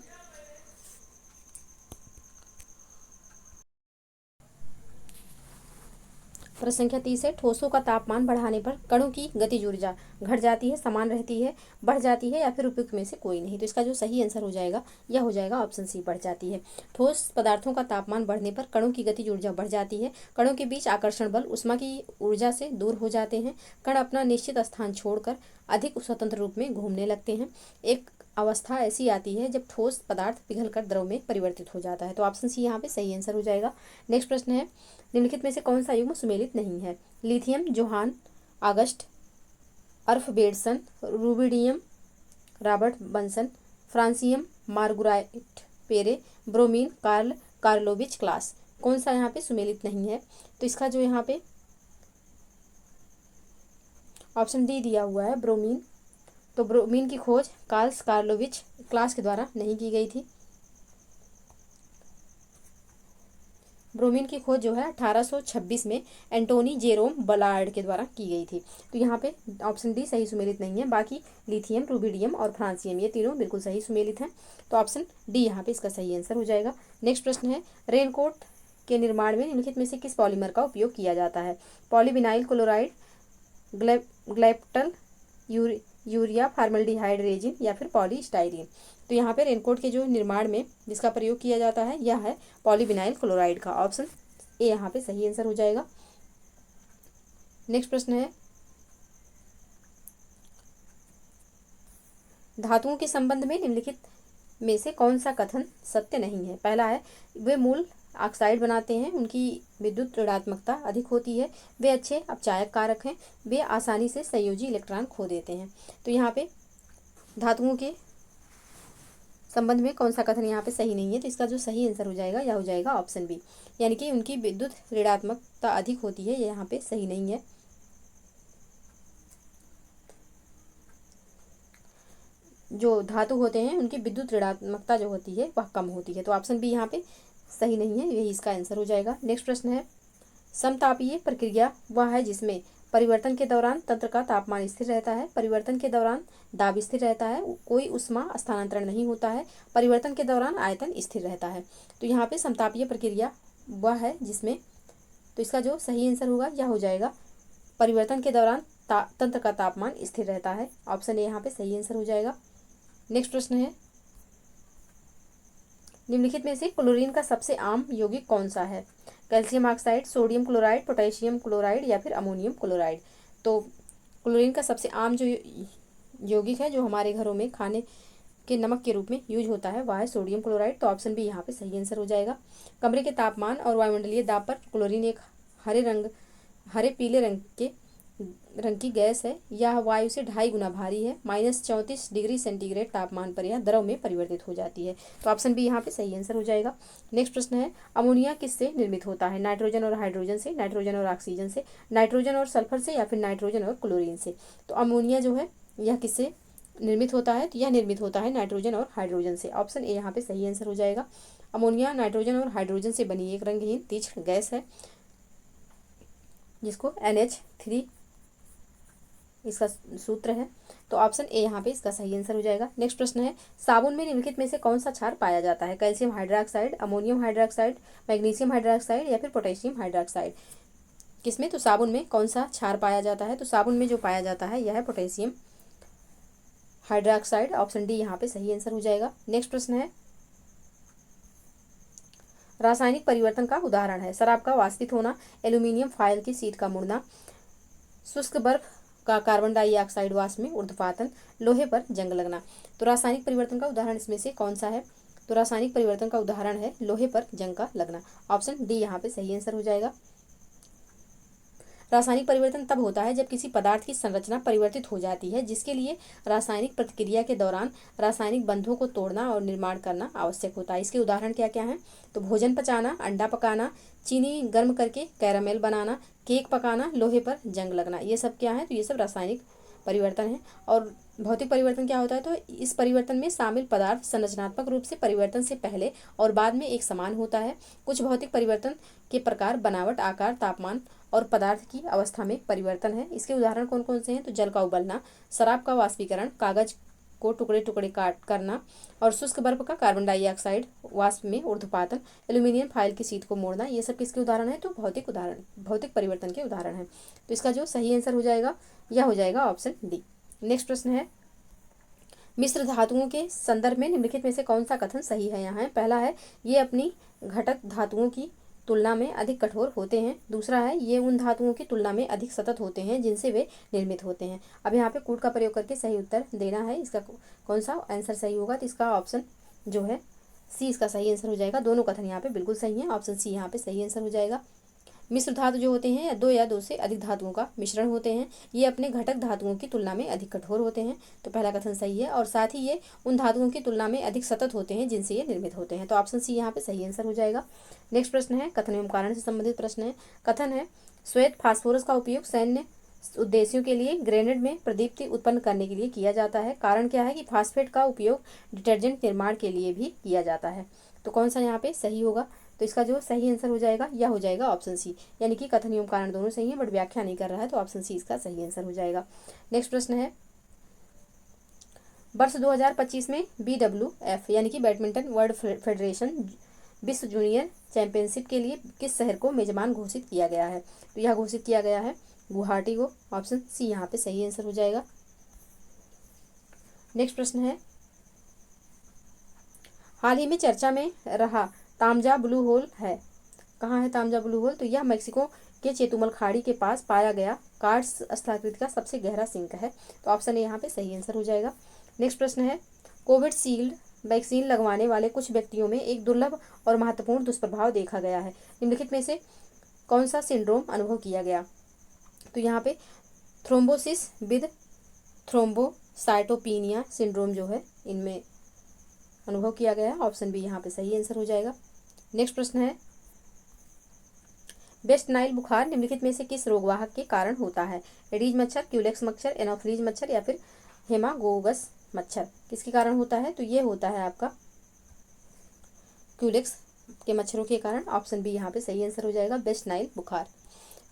प्रश्न संख्या 30 है, ठोसों का तापमान बढ़ाने पर कणों की गतिज ऊर्जा घट जाती है, समान रहती है, बढ़ जाती है या फिर उपयुक्त में से कोई नहीं। तो इसका जो सही आंसर हो जाएगा यह हो जाएगा ऑप्शन सी, बढ़ जाती है। ठोस पदार्थों का तापमान बढ़ने पर कणों की गतिज ऊर्जा बढ़ जाती है। कणों के बीच आकर्षण बल उष्मा की ऊर्जा से दूर हो जाते हैं। कण अपना निश्चित स्थान छोड़कर अधिक स्वतंत्र रूप में घूमने लगते हैं। एक अवस्था ऐसी आती है जब ठोस पदार्थ पिघलकर द्रव में परिवर्तित हो जाता है। तो ऑप्शन सी यहाँ पे सही आंसर हो जाएगा। नेक्स्ट प्रश्न है, निम्नलिखित में से कौन सा युग्म सुमेलित नहीं है। Lithium Johan August Arfwedson, rubidium Robert Bunsen, francium Marguerite Perey, bromine Karl Karlovich Klaus, कौन सा यहाँ पे सुमेलित नहीं है। तो इसका जो यहाँ पे ऑप्शन डी दिया हुआ है ब्रोमीन। तो ब्रोमीन की खोज कार्ल कार्लोविच क्लास के द्वारा नहीं की गई थी। ब्रोमीन की खोज जो है 1826 में एंटोनी जेरोम बलार्ड के द्वारा की गई थी। तो यहाँ पे ऑप्शन डी सही सुमेलित नहीं है, बाकी लिथियम, रुबिडियम और फ्रांसियम ये तीनों बिल्कुल सही सुमेलित हैं। तो ऑप्शन डी यहाँ पे इसका सही आंसर हो जाएगा। नेक्स्ट प्रश्न है, रेनकोट के निर्माण में निम्नलिखित में से किस पॉलीमर का उपयोग किया जाता है? Polyvinyl chloride, glyptal, urea, formaldehyde resin या फिर पॉलीस्टाइरीन। तो यहाँ पे रेनकोट के जो निर्माण में जिसका प्रयोग किया जाता है यह है पॉलीविनाइल क्लोराइड का। ऑप्शन ए यहाँ पे सही आंसर हो जाएगा। नेक्स्ट प्रश्न है, धातुओं के संबंध में निम्नलिखित में से कौन सा कथन सत्य नहीं है? पहला है, वे मूल ऑक्साइड बनाते हैं, उनकी विद्युत ऋणात्मकता अधिक होती है, वे अच्छे अपचायक कारक हैं, वे आसानी से संयोजी इलेक्ट्रॉन खो देते हैं। तो यहाँ पे धातुओं के संबंध में कौन सा कथन यहाँ पे सही नहीं है? तो इसका जो सही आंसर हो जाएगा यह हो जाएगा ऑप्शन बी, यानी कि उनकी विद्युत ऋणात्मकता अधिक होती है, ये यहाँ पे सही नहीं है। जो धातु होते हैं उनकी विद्युत ऋणात्मकता जो होती है वह कम होती है। तो ऑप्शन बी यहाँ पे सही नहीं है, यही इसका आंसर हो जाएगा। नेक्स्ट प्रश्न है, समतापीय प्रक्रिया वह है जिसमें परिवर्तन के दौरान तंत्र का तापमान स्थिर रहता है, परिवर्तन के दौरान दाब स्थिर रहता है, कोई ऊष्मा स्थानांतरण नहीं होता है, परिवर्तन के दौरान आयतन स्थिर रहता है। तो यहाँ पे समतापीय प्रक्रिया वह है जिसमें, तो इसका जो सही आंसर होगा यह हो जाएगा परिवर्तन के दौरान तंत्र का तापमान स्थिर रहता है। ऑप्शन ए यहाँ पे सही आंसर हो जाएगा। नेक्स्ट प्रश्न है, निम्नलिखित में से क्लोरीन का सबसे आम यौगिक कौन सा है? Calcium oxide, sodium chloride, potassium chloride या फिर अमोनियम क्लोराइड। तो क्लोरीन का सबसे आम जो यौगिक है जो हमारे घरों में खाने के नमक के रूप में यूज होता है वह है सोडियम क्लोराइड। तो ऑप्शन बी यहाँ पे सही आंसर हो जाएगा। कमरे के तापमान और वायुमंडलीय दाब पर क्लोरीन एक हरे पीले रंग की गैस है। यह वायु से 2.5 गुना भारी है। -34 डिग्री सेंटीग्रेड तापमान पर यह द्रव में परिवर्तित हो जाती है। तो ऑप्शन बी यहाँ पे सही आंसर हो जाएगा। नेक्स्ट प्रश्न है, अमोनिया किससे निर्मित होता है? नाइट्रोजन और हाइड्रोजन से, नाइट्रोजन और ऑक्सीजन से, नाइट्रोजन और सल्फर से या फिर नाइट्रोजन और क्लोरीन से। तो अमोनिया जो है यह किससे निर्मित होता है? तो यह निर्मित होता है नाइट्रोजन और हाइड्रोजन से। ऑप्शन ए यहाँ पे सही आंसर हो जाएगा। अमोनिया नाइट्रोजन और हाइड्रोजन से बनी एक रंगहीन तीक्ष्ण गैस है जिसको NH3 इसका सूत्र है। तो ऑप्शन ए यहाँ पे इसका सही आंसर हो जाएगा। नेक्स्ट प्रश्न है, साबुन में निम्नलिखित में से कौन सा क्षार पाया जाता है? Calcium hydroxide, ammonium hydroxide, magnesium hydroxide या फिर पोटेशियम हाइड्रोक्साइड। किसमें? तो साबुन में कौन सा क्षार पाया जाता है? तो साबुन में जो पाया जाता है यह है पोटेशियम हाइड्रोक्साइड। ऑप्शन डी यहाँ पे सही आंसर हो जाएगा। नेक्स्ट प्रश्न है, रासायनिक परिवर्तन का उदाहरण है? शराब का वाष्पित होना, एल्यूमिनियम फॉयल की शीट का मुड़ना, शुष्क बर्फ का कार्बन डाइऑक्साइड वाष्प में ऊर्ध्वपातन, लोहे पर जंग लगना। तो रासायनिक परिवर्तन का उदाहरण इसमें से कौन सा है? तो रासायनिक परिवर्तन का उदाहरण है लोहे पर जंग का लगना। ऑप्शन डी यहाँ पे सही आंसर हो जाएगा। रासायनिक परिवर्तन तब होता है जब किसी पदार्थ की संरचना परिवर्तित हो जाती है जिसके लिए रासायनिक प्रतिक्रिया के दौरान रासायनिक बंधों को तोड़ना और निर्माण करना आवश्यक होता है। इसके उदाहरण क्या क्या हैं? तो भोजन पचाना, अंडा पकाना, चीनी गर्म करके कैरामेल बनाना, केक पकाना, लोहे पर जंग लगना। ये सब क्या है? तो ये सब रासायनिक परिवर्तन है। और भौतिक परिवर्तन क्या होता है? तो इस परिवर्तन में शामिल पदार्थ संरचनात्मक रूप से परिवर्तन से पहले और बाद में एक समान होता है। कुछ भौतिक परिवर्तन के प्रकार बनावट, आकार, तापमान और पदार्थ की अवस्था में परिवर्तन है। इसके उदाहरण कौन कौन से हैं? तो जल का उबलना, शराब का वाष्पीकरण, कागज को टुकड़े टुकड़े काट करना और शुष्क बर्फ का कार्बन डाइऑक्साइड वाष्प में ऊर्ध्वपातन, एल्यूमिनियम फॉयल की शीट को मोड़ना। ये सब किसके उदाहरण है? तो भौतिक परिवर्तन के उदाहरण है। तो इसका जो सही आंसर हो जाएगा यह हो जाएगा ऑप्शन डी। नेक्स्ट प्रश्न है, मिश्र धातुओं के संदर्भ में निम्नलिखित में से कौन सा कथन सही है? यहाँ है पहला है, ये अपनी घटक धातुओं की तुलना में अधिक कठोर होते हैं। दूसरा है, ये उन धातुओं की तुलना में अधिक सतत होते हैं जिनसे वे निर्मित होते हैं। अब यहाँ पे कूट का प्रयोग करके सही उत्तर देना है। इसका कौन सा आंसर सही होगा? तो इसका ऑप्शन जो है सी इसका सही आंसर हो जाएगा। दोनों कथन यहाँ पे बिल्कुल सही है। ऑप्शन सी यहाँ पे सही आंसर हो जाएगा। मिश्र धातु जो होते हैं या दो से अधिक धातुओं का मिश्रण होते हैं। ये अपने घटक धातुओं की तुलना में अधिक कठोर होते हैं। तो पहला कथन सही है। और साथ ही ये उन धातुओं की तुलना में अधिक सतत होते हैं जिनसे ये निर्मित होते हैं। तो ऑप्शन सी यहाँ पे सही आंसर हो जाएगा। नेक्स्ट प्रश्न है, कथन एवं कारण से संबंधित प्रश्न है। कथन है, श्वेत फास्फोरस का उपयोग सैन्य उद्देश्यों के लिए ग्रेनेड में प्रदीप्ति उत्पन्न करने के लिए किया जाता है। कारण क्या है? कि फास्फेट का उपयोग डिटर्जेंट निर्माण के लिए भी किया जाता है। तो कौन सा यहाँ पे सही होगा? तो इसका जो सही आंसर हो जाएगा यह हो जाएगा ऑप्शन सी, यानी कि कथन एवं कारण दोनों सही है बट व्याख्या नहीं कर रहा है, तो ऑप्शन सी इसका सही आंसर हो जाएगा। नेक्स्ट प्रश्न है, वर्ष 2025 में BWF यानी कि बैडमिंटन वर्ल्ड फेडरेशन विश्व जूनियर चैंपियनशिप के लिए किस शहर को मेजबान घोषित किया गया है? तो यह घोषित किया गया है गुवाहाटी को, ऑप्शन सी यहाँ पे सही आंसर हो जाएगा। नेक्स्ट प्रश्न है, हाल ही में चर्चा में रहा तामजा ब्लू होल है, कहाँ है तामजा ब्लू होल? तो यह मैक्सिको के चेतुमल खाड़ी के पास पाया गया कार्ड्स स्थलाकृति का सबसे गहरा सिंक है, तो ऑप्शन ए यहाँ पे सही आंसर हो जाएगा। नेक्स्ट प्रश्न है, कोविशील्ड वैक्सीन लगवाने वाले कुछ व्यक्तियों में एक दुर्लभ और महत्वपूर्ण दुष्प्रभाव देखा गया है, निम्नलिखित में से कौन सा सिंड्रोम अनुभव किया गया? तो यहाँ पे थ्रोम्बोसिस विद थ्रोम्बोसाइटोपिनिया सिंड्रोम जो है इनमें अनुभव किया गया है, ऑप्शन बी यहाँ पे सही आंसर हो जाएगा। नेक्स्ट प्रश्न है, वेस्ट नाइल बुखार निम्नलिखित में से किस रोगवाहक के कारण होता है? एडीज मच्छर, क्यूलेक्स मच्छर, एनोफ्लीज मच्छर या फिर हेमागोगस मच्छर, किसके कारण होता है? तो ये होता है आपका क्यूलेक्स के मच्छरों के कारण, ऑप्शन बी यहाँ पे सही आंसर हो जाएगा, वेस्ट नाइल बुखार।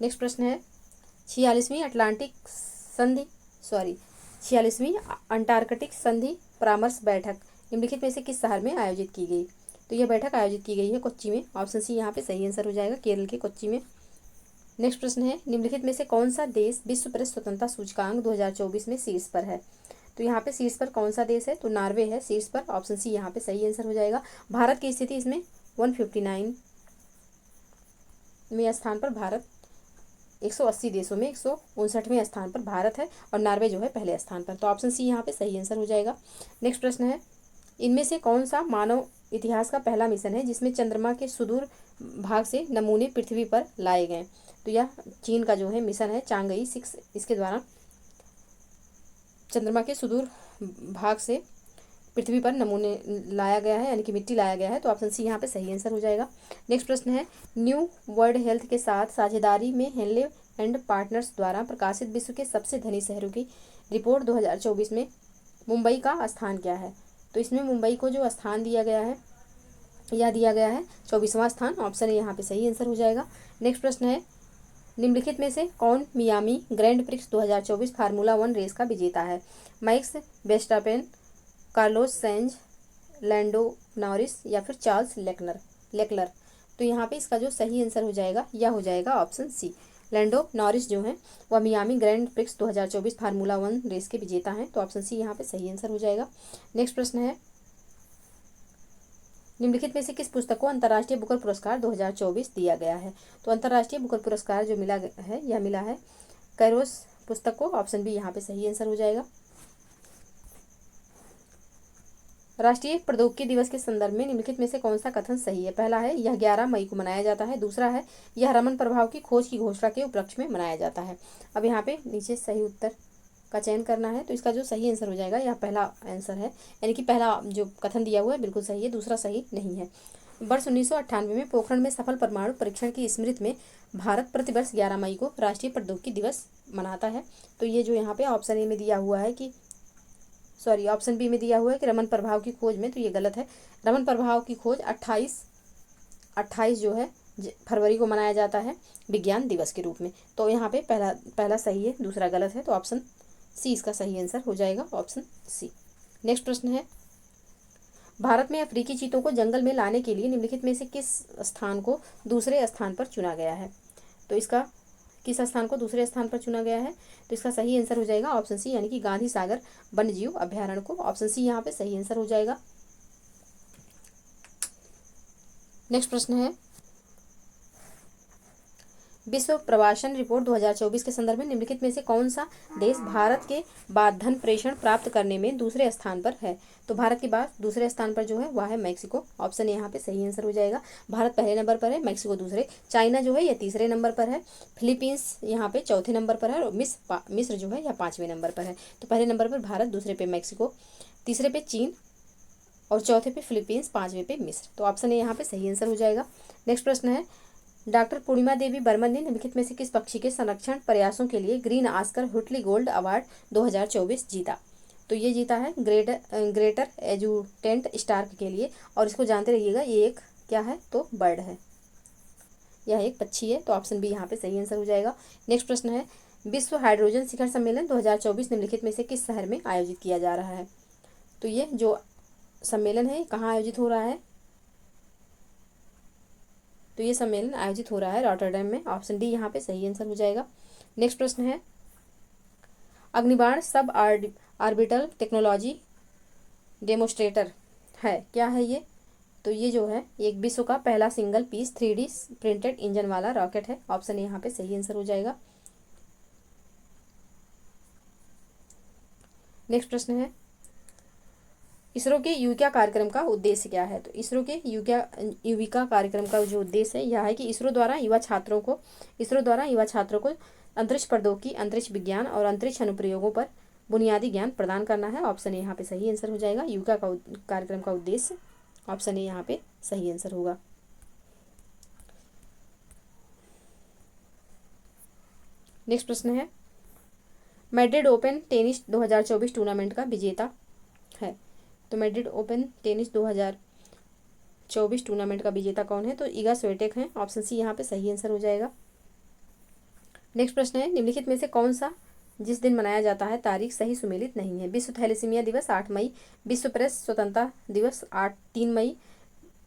नेक्स्ट प्रश्न है, 46वीं अंटार्कटिक संधि परामर्श बैठक निम्नलिखित में से किस शहर में आयोजित की गई? तो यह बैठक आयोजित की गई है कोच्चि में, ऑप्शन सी यहाँ पे सही आंसर हो जाएगा, केरल के कोच्चि में। नेक्स्ट प्रश्न है, निम्नलिखित में से कौन सा देश विश्व प्रेस स्वतंत्रता सूचकांक 2024 में शीर्ष पर है? तो यहाँ पे शीर्ष पर कौन सा देश है? तो नॉर्वे है शीर्ष पर, ऑप्शन सी यहाँ पे सही आंसर हो जाएगा। भारत की स्थिति इसमें 159वें स्थान पर, भारत 180 देशों में 159वें स्थान पर भारत है, और नॉर्वे जो है पहले स्थान पर, तो ऑप्शन सी यहाँ पे सही आंसर हो जाएगा। नेक्स्ट प्रश्न है, इनमें से कौन सा मानव इतिहास का पहला मिशन है जिसमें चंद्रमा के सुदूर भाग से नमूने पृथ्वी पर लाए गए? तो यह चीन का जो है मिशन है चांगई 6, इसके द्वारा चंद्रमा के सुदूर भाग से पृथ्वी पर नमूने लाया गया है, यानी कि मिट्टी लाया गया है, तो ऑप्शन सी यहाँ पे सही आंसर हो जाएगा। नेक्स्ट प्रश्न है, न्यू वर्ल्ड हेल्थ के साथ साझेदारी में हेनले एंड पार्टनर्स द्वारा प्रकाशित विश्व के सबसे धनी शहरों की रिपोर्ट 2024 में मुंबई का स्थान क्या है? तो इसमें मुंबई को जो स्थान दिया गया है यह दिया गया है 24वां स्थान, ऑप्शन ए यहाँ पे सही आंसर हो जाएगा। नेक्स्ट प्रश्न है, निम्नलिखित में से कौन Miami Grand Prix 2024 formula 1 race का विजेता है? Max Verstappen, Carlos Sainz, Lando Norris या फिर चार्ल्स लेक्लर। तो यहाँ पे इसका जो सही आंसर हो जाएगा यह हो जाएगा ऑप्शन सी, लैंडो नॉरिस जो है वह Miami Grand Prix 2024 formula 1 race के विजेता हैं, तो ऑप्शन सी यहाँ पे सही आंसर हो जाएगा। नेक्स्ट प्रश्न है, निम्नलिखित में से किस पुस्तक को अंतर्राष्ट्रीय बुकर पुरस्कार 2024 दिया गया है? तो अंतर्राष्ट्रीय बुकर पुरस्कार जो मिला है यह मिला है कैरोस पुस्तक को, ऑप्शन बी यहाँ पे सही आंसर हो जाएगा। राष्ट्रीय प्रौद्योगिकी दिवस के संदर्भ में निम्नलिखित में से कौन सा कथन सही है? पहला है यह 11 मई को मनाया जाता है, दूसरा है यह रमन प्रभाव की खोज की घोषणा के उपलक्ष्य में मनाया जाता है। अब यहाँ पे नीचे सही उत्तर का चयन करना है, तो इसका जो सही आंसर हो जाएगा यह पहला आंसर है, यानी कि पहला जो कथन दिया हुआ है बिल्कुल सही है, दूसरा सही नहीं है। वर्ष 1998 में पोखरण में सफल परमाणु परीक्षण की स्मृति में भारत प्रतिवर्ष 11 मई को राष्ट्रीय प्रौद्योगिकी दिवस मनाता है। तो ये जो यहाँ पे ऑप्शन ए में दिया हुआ है कि ऑप्शन बी में दिया हुआ है कि रमन प्रभाव की खोज में, तो ये गलत है। रमन प्रभाव की खोज 28 जो है फरवरी को मनाया जाता है विज्ञान दिवस के रूप में, तो यहाँ पे पहला सही है, दूसरा गलत है, तो ऑप्शन सी इसका सही आंसर हो जाएगा, ऑप्शन सी। नेक्स्ट प्रश्न है, भारत में अफ्रीकी चीतों को जंगल में लाने के लिए निम्नलिखित में से किस स्थान को दूसरे स्थान पर चुना गया है? तो इसका किस स्थान को दूसरे स्थान पर चुना गया है? तो इसका सही आंसर हो जाएगा ऑप्शन सी, यानी कि गांधी सागर वन्यजीव अभ्यारण्य को, ऑप्शन सी यहाँ पे सही आंसर हो जाएगा। नेक्स्ट प्रश्न है, विश्व प्रवासन रिपोर्ट 2024 के संदर्भ में निम्नलिखित में से कौन सा देश भारत के बाद धन प्रेषण प्राप्त करने में दूसरे स्थान पर है? तो भारत के बाद दूसरे स्थान पर जो है वह है मैक्सिको, ऑप्शन यहाँ पे सही आंसर हो जाएगा। भारत पहले नंबर पर है, मैक्सिको दूसरे, चाइना जो है यह तीसरे नंबर पर है, फिलीपींस यहाँ पे चौथे नंबर पर है, और मिस्र जो है यह 5वें नंबर पर है। तो पहले नंबर पर भारत, दूसरे पे मैक्सिको, तीसरे पे चीन और चौथे पे फिलीपींस, 5वें पे मिस्र, तो ऑप्शन ए यहाँ पे सही आंसर हो जाएगा। नेक्स्ट प्रश्न है, डॉक्टर पूर्णिमा देवी बर्मन ने निम्नलिखित में से किस पक्षी के संरक्षण प्रयासों के लिए ग्रीन ऑस्कर हुटली गोल्ड अवार्ड 2024 जीता? तो ये जीता है ग्रेटर एजुटेंट स्टार्क के लिए, और इसको जानते रहिएगा ये एक क्या है, तो बर्ड है, यह एक पक्षी है। तो ऑप्शन बी यहाँ पे सही आंसर हो जाएगा। नेक्स्ट प्रश्न है, विश्व हाइड्रोजन शिखर सम्मेलन 2024 निम्नलिखित में से किस शहर में आयोजित किया जा रहा है? तो ये जो सम्मेलन है कहाँ आयोजित हो रहा है? तो ये सम्मेलन आयोजित हो रहा है रॉटरडैम में। ऑप्शन डी यहाँ पे सही आंसर हो जाएगा। नेक्स्ट प्रश्न है, अग्निबाण सब ऑर्बिटल टेक्नोलॉजी डेमोस्ट्रेटर है, क्या है ये? तो ये जो है एक विश्व का पहला single piece 3D printed engine वाला रॉकेट है। ऑप्शन यहाँ पे सही आंसर हो जाएगा। नेक्स्ट प्रश्न है, इसरो के युविका कार्यक्रम का उद्देश्य क्या है? तो इसरो के युविका कार्यक्रम का जो उद्देश्य है यह है कि इसरो द्वारा युवा छात्रों को अंतरिक्ष प्रौद्योगिकी, अंतरिक्ष विज्ञान और अंतरिक्ष अनुप्रयोगों पर बुनियादी ज्ञान प्रदान करना है। ऑप्शन ए यहाँ पे सही आंसर हो जाएगा। युविका का कार्यक्रम का उद्देश्य, ऑप्शन ए यहाँ पे सही आंसर होगा। नेक्स्ट प्रश्न है, मैड्रिड ओपन टेनिस 2024 टूर्नामेंट का विजेता है। तो मैड्रिड ओपन टेनिस 2024 टूर्नामेंट का विजेता कौन है? तो इगा स्विएटेक है। ऑप्शन सी यहाँ पे सही आंसर हो जाएगा। नेक्स्ट प्रश्न है, निम्नलिखित में से कौन सा जिस दिन मनाया जाता है तारीख सही सुमेलित नहीं है? विश्व थैलेसीमिया दिवस 8 मई, विश्व प्रेस स्वतंत्रता दिवस 3 मई,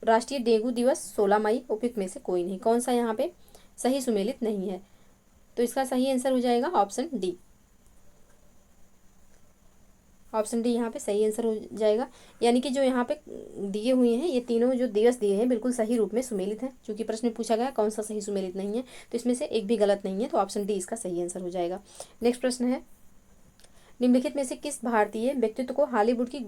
राष्ट्रीय डेंगू दिवस 16 मई। उपयुक्त में से कोई नहीं। कौन सा यहाँ पे सही सुमेलित नहीं है? तो इसका सही आंसर हो जाएगा ऑप्शन डी। ऑप्शन डी यहाँ पे सही आंसर हो जाएगा। यानी कि जो यहाँ पे दिए हुए हैं ये तीनों जो दिवस दिए हैं बिल्कुल सही रूप में सुमेलित हैं। क्योंकि प्रश्न में पूछा गया कौन सा सही सुमेलित नहीं है, तो इसमें से एक भी गलत नहीं है। तो ऑप्शन डी इसका सही आंसर हो जाएगा। नेक्स्ट प्रश्न है, निम्नलिखित में से किस भारतीय व्यक्तित्व को हॉलीवुड की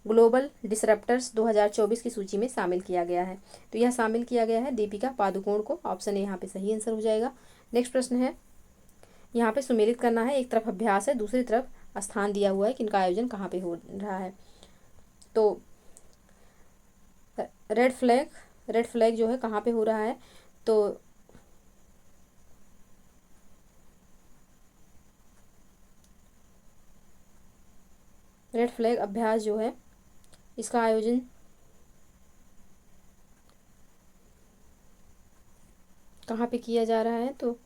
ग्लोबल डिसरप्टर्स 2024 की सूची में शामिल किया गया है? तो यह शामिल किया गया है दीपिका पादुकोण को। ऑप्शन ए यहाँ पे सही आंसर हो जाएगा। नेक्स्ट प्रश्न है, यहाँ पे सुमेलित करना है, एक तरफ अभ्यास है, दूसरी तरफ स्थान दिया हुआ है कि इनका आयोजन कहाँ पे हो रहा है। तो रेड फ्लैग जो है कहाँ पे हो रहा है? तो रेड फ्लैग अभ्यास जो है इसका आयोजन कहाँ पे किया जा रहा है? तो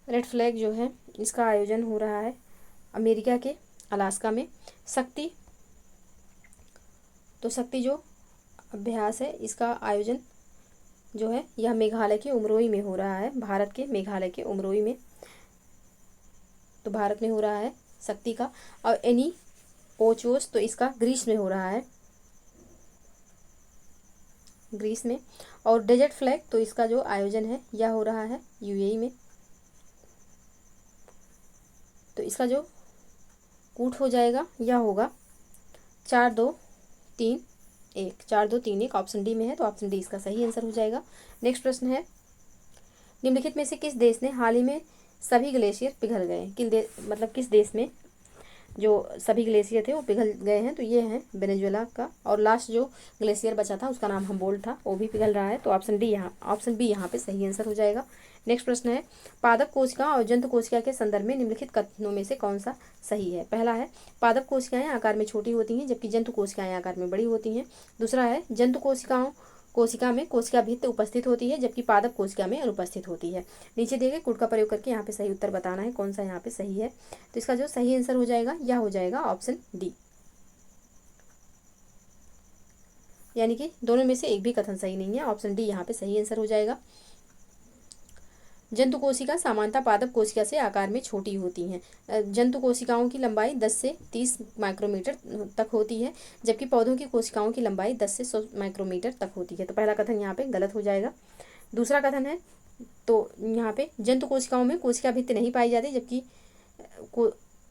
रेड फ्लैग जो है इसका आयोजन हो रहा है अमेरिका के अलास्का में। शक्ति जो अभ्यास है इसका आयोजन जो है यह मेघालय के उमरोई में हो रहा है, भारत के मेघालय के उमरोई में। तो भारत में हो रहा है शक्ति का। और एनी ओचोस तो इसका ग्रीस में हो रहा है, ग्रीस में। और डेजर्ट फ्लैग तो इसका जो आयोजन है यह हो रहा है यूएई में। तो इसका जो कूट हो जाएगा यह होगा 4-2-3-1 ऑप्शन डी में है। तो ऑप्शन डी इसका सही आंसर हो जाएगा। नेक्स्ट प्रश्न है, निम्नलिखित में से किस देश ने हाल ही में सभी ग्लेशियर पिघल गए? किस देश में जो सभी ग्लेशियर थे वो पिघल गए हैं? तो ये है वेनेजुएला का। और लास्ट जो ग्लेशियर बचा था उसका नाम हम्बोल्ट था, वो भी पिघल रहा है। तो ऑप्शन बी यहाँ पे सही आंसर हो जाएगा। नेक्स्ट प्रश्न है, पादप कोशिका और जंतु कोशिका के संदर्भ में निम्नलिखित कथनों में से कौन सा सही है? पहला है, पादप कोशिकाएं आकार में छोटी होती हैं जबकि जंतु कोशिकाएं आकार में बड़ी होती हैं। दूसरा है, जंतु कोशिका में कोशिका भित्ति उपस्थित होती है जबकि पादप कोशिका में अनुपस्थित होती है। नीचे दिए गए कूट का प्रयोग करके यहाँ पे सही उत्तर बताना है कौन सा यहाँ पे सही है। तो इसका जो सही आंसर हो जाएगा यह हो जाएगा ऑप्शन डी। यानी कि दोनों में से एक भी कथन सही नहीं है। ऑप्शन डी यहाँ पे सही आंसर हो जाएगा। जंतु कोशिका सामान्यतः पादप कोशिका से आकार में छोटी होती हैं। जंतु कोशिकाओं की लंबाई 10 से 30 माइक्रोमीटर तक होती है जबकि पौधों की कोशिकाओं की लंबाई 10 से 100 माइक्रोमीटर तक होती है। तो पहला कथन यहाँ पे गलत हो जाएगा। दूसरा कथन है, तो यहाँ पे जंतु कोशिकाओं में कोशिका भित्ति नहीं पाई जाती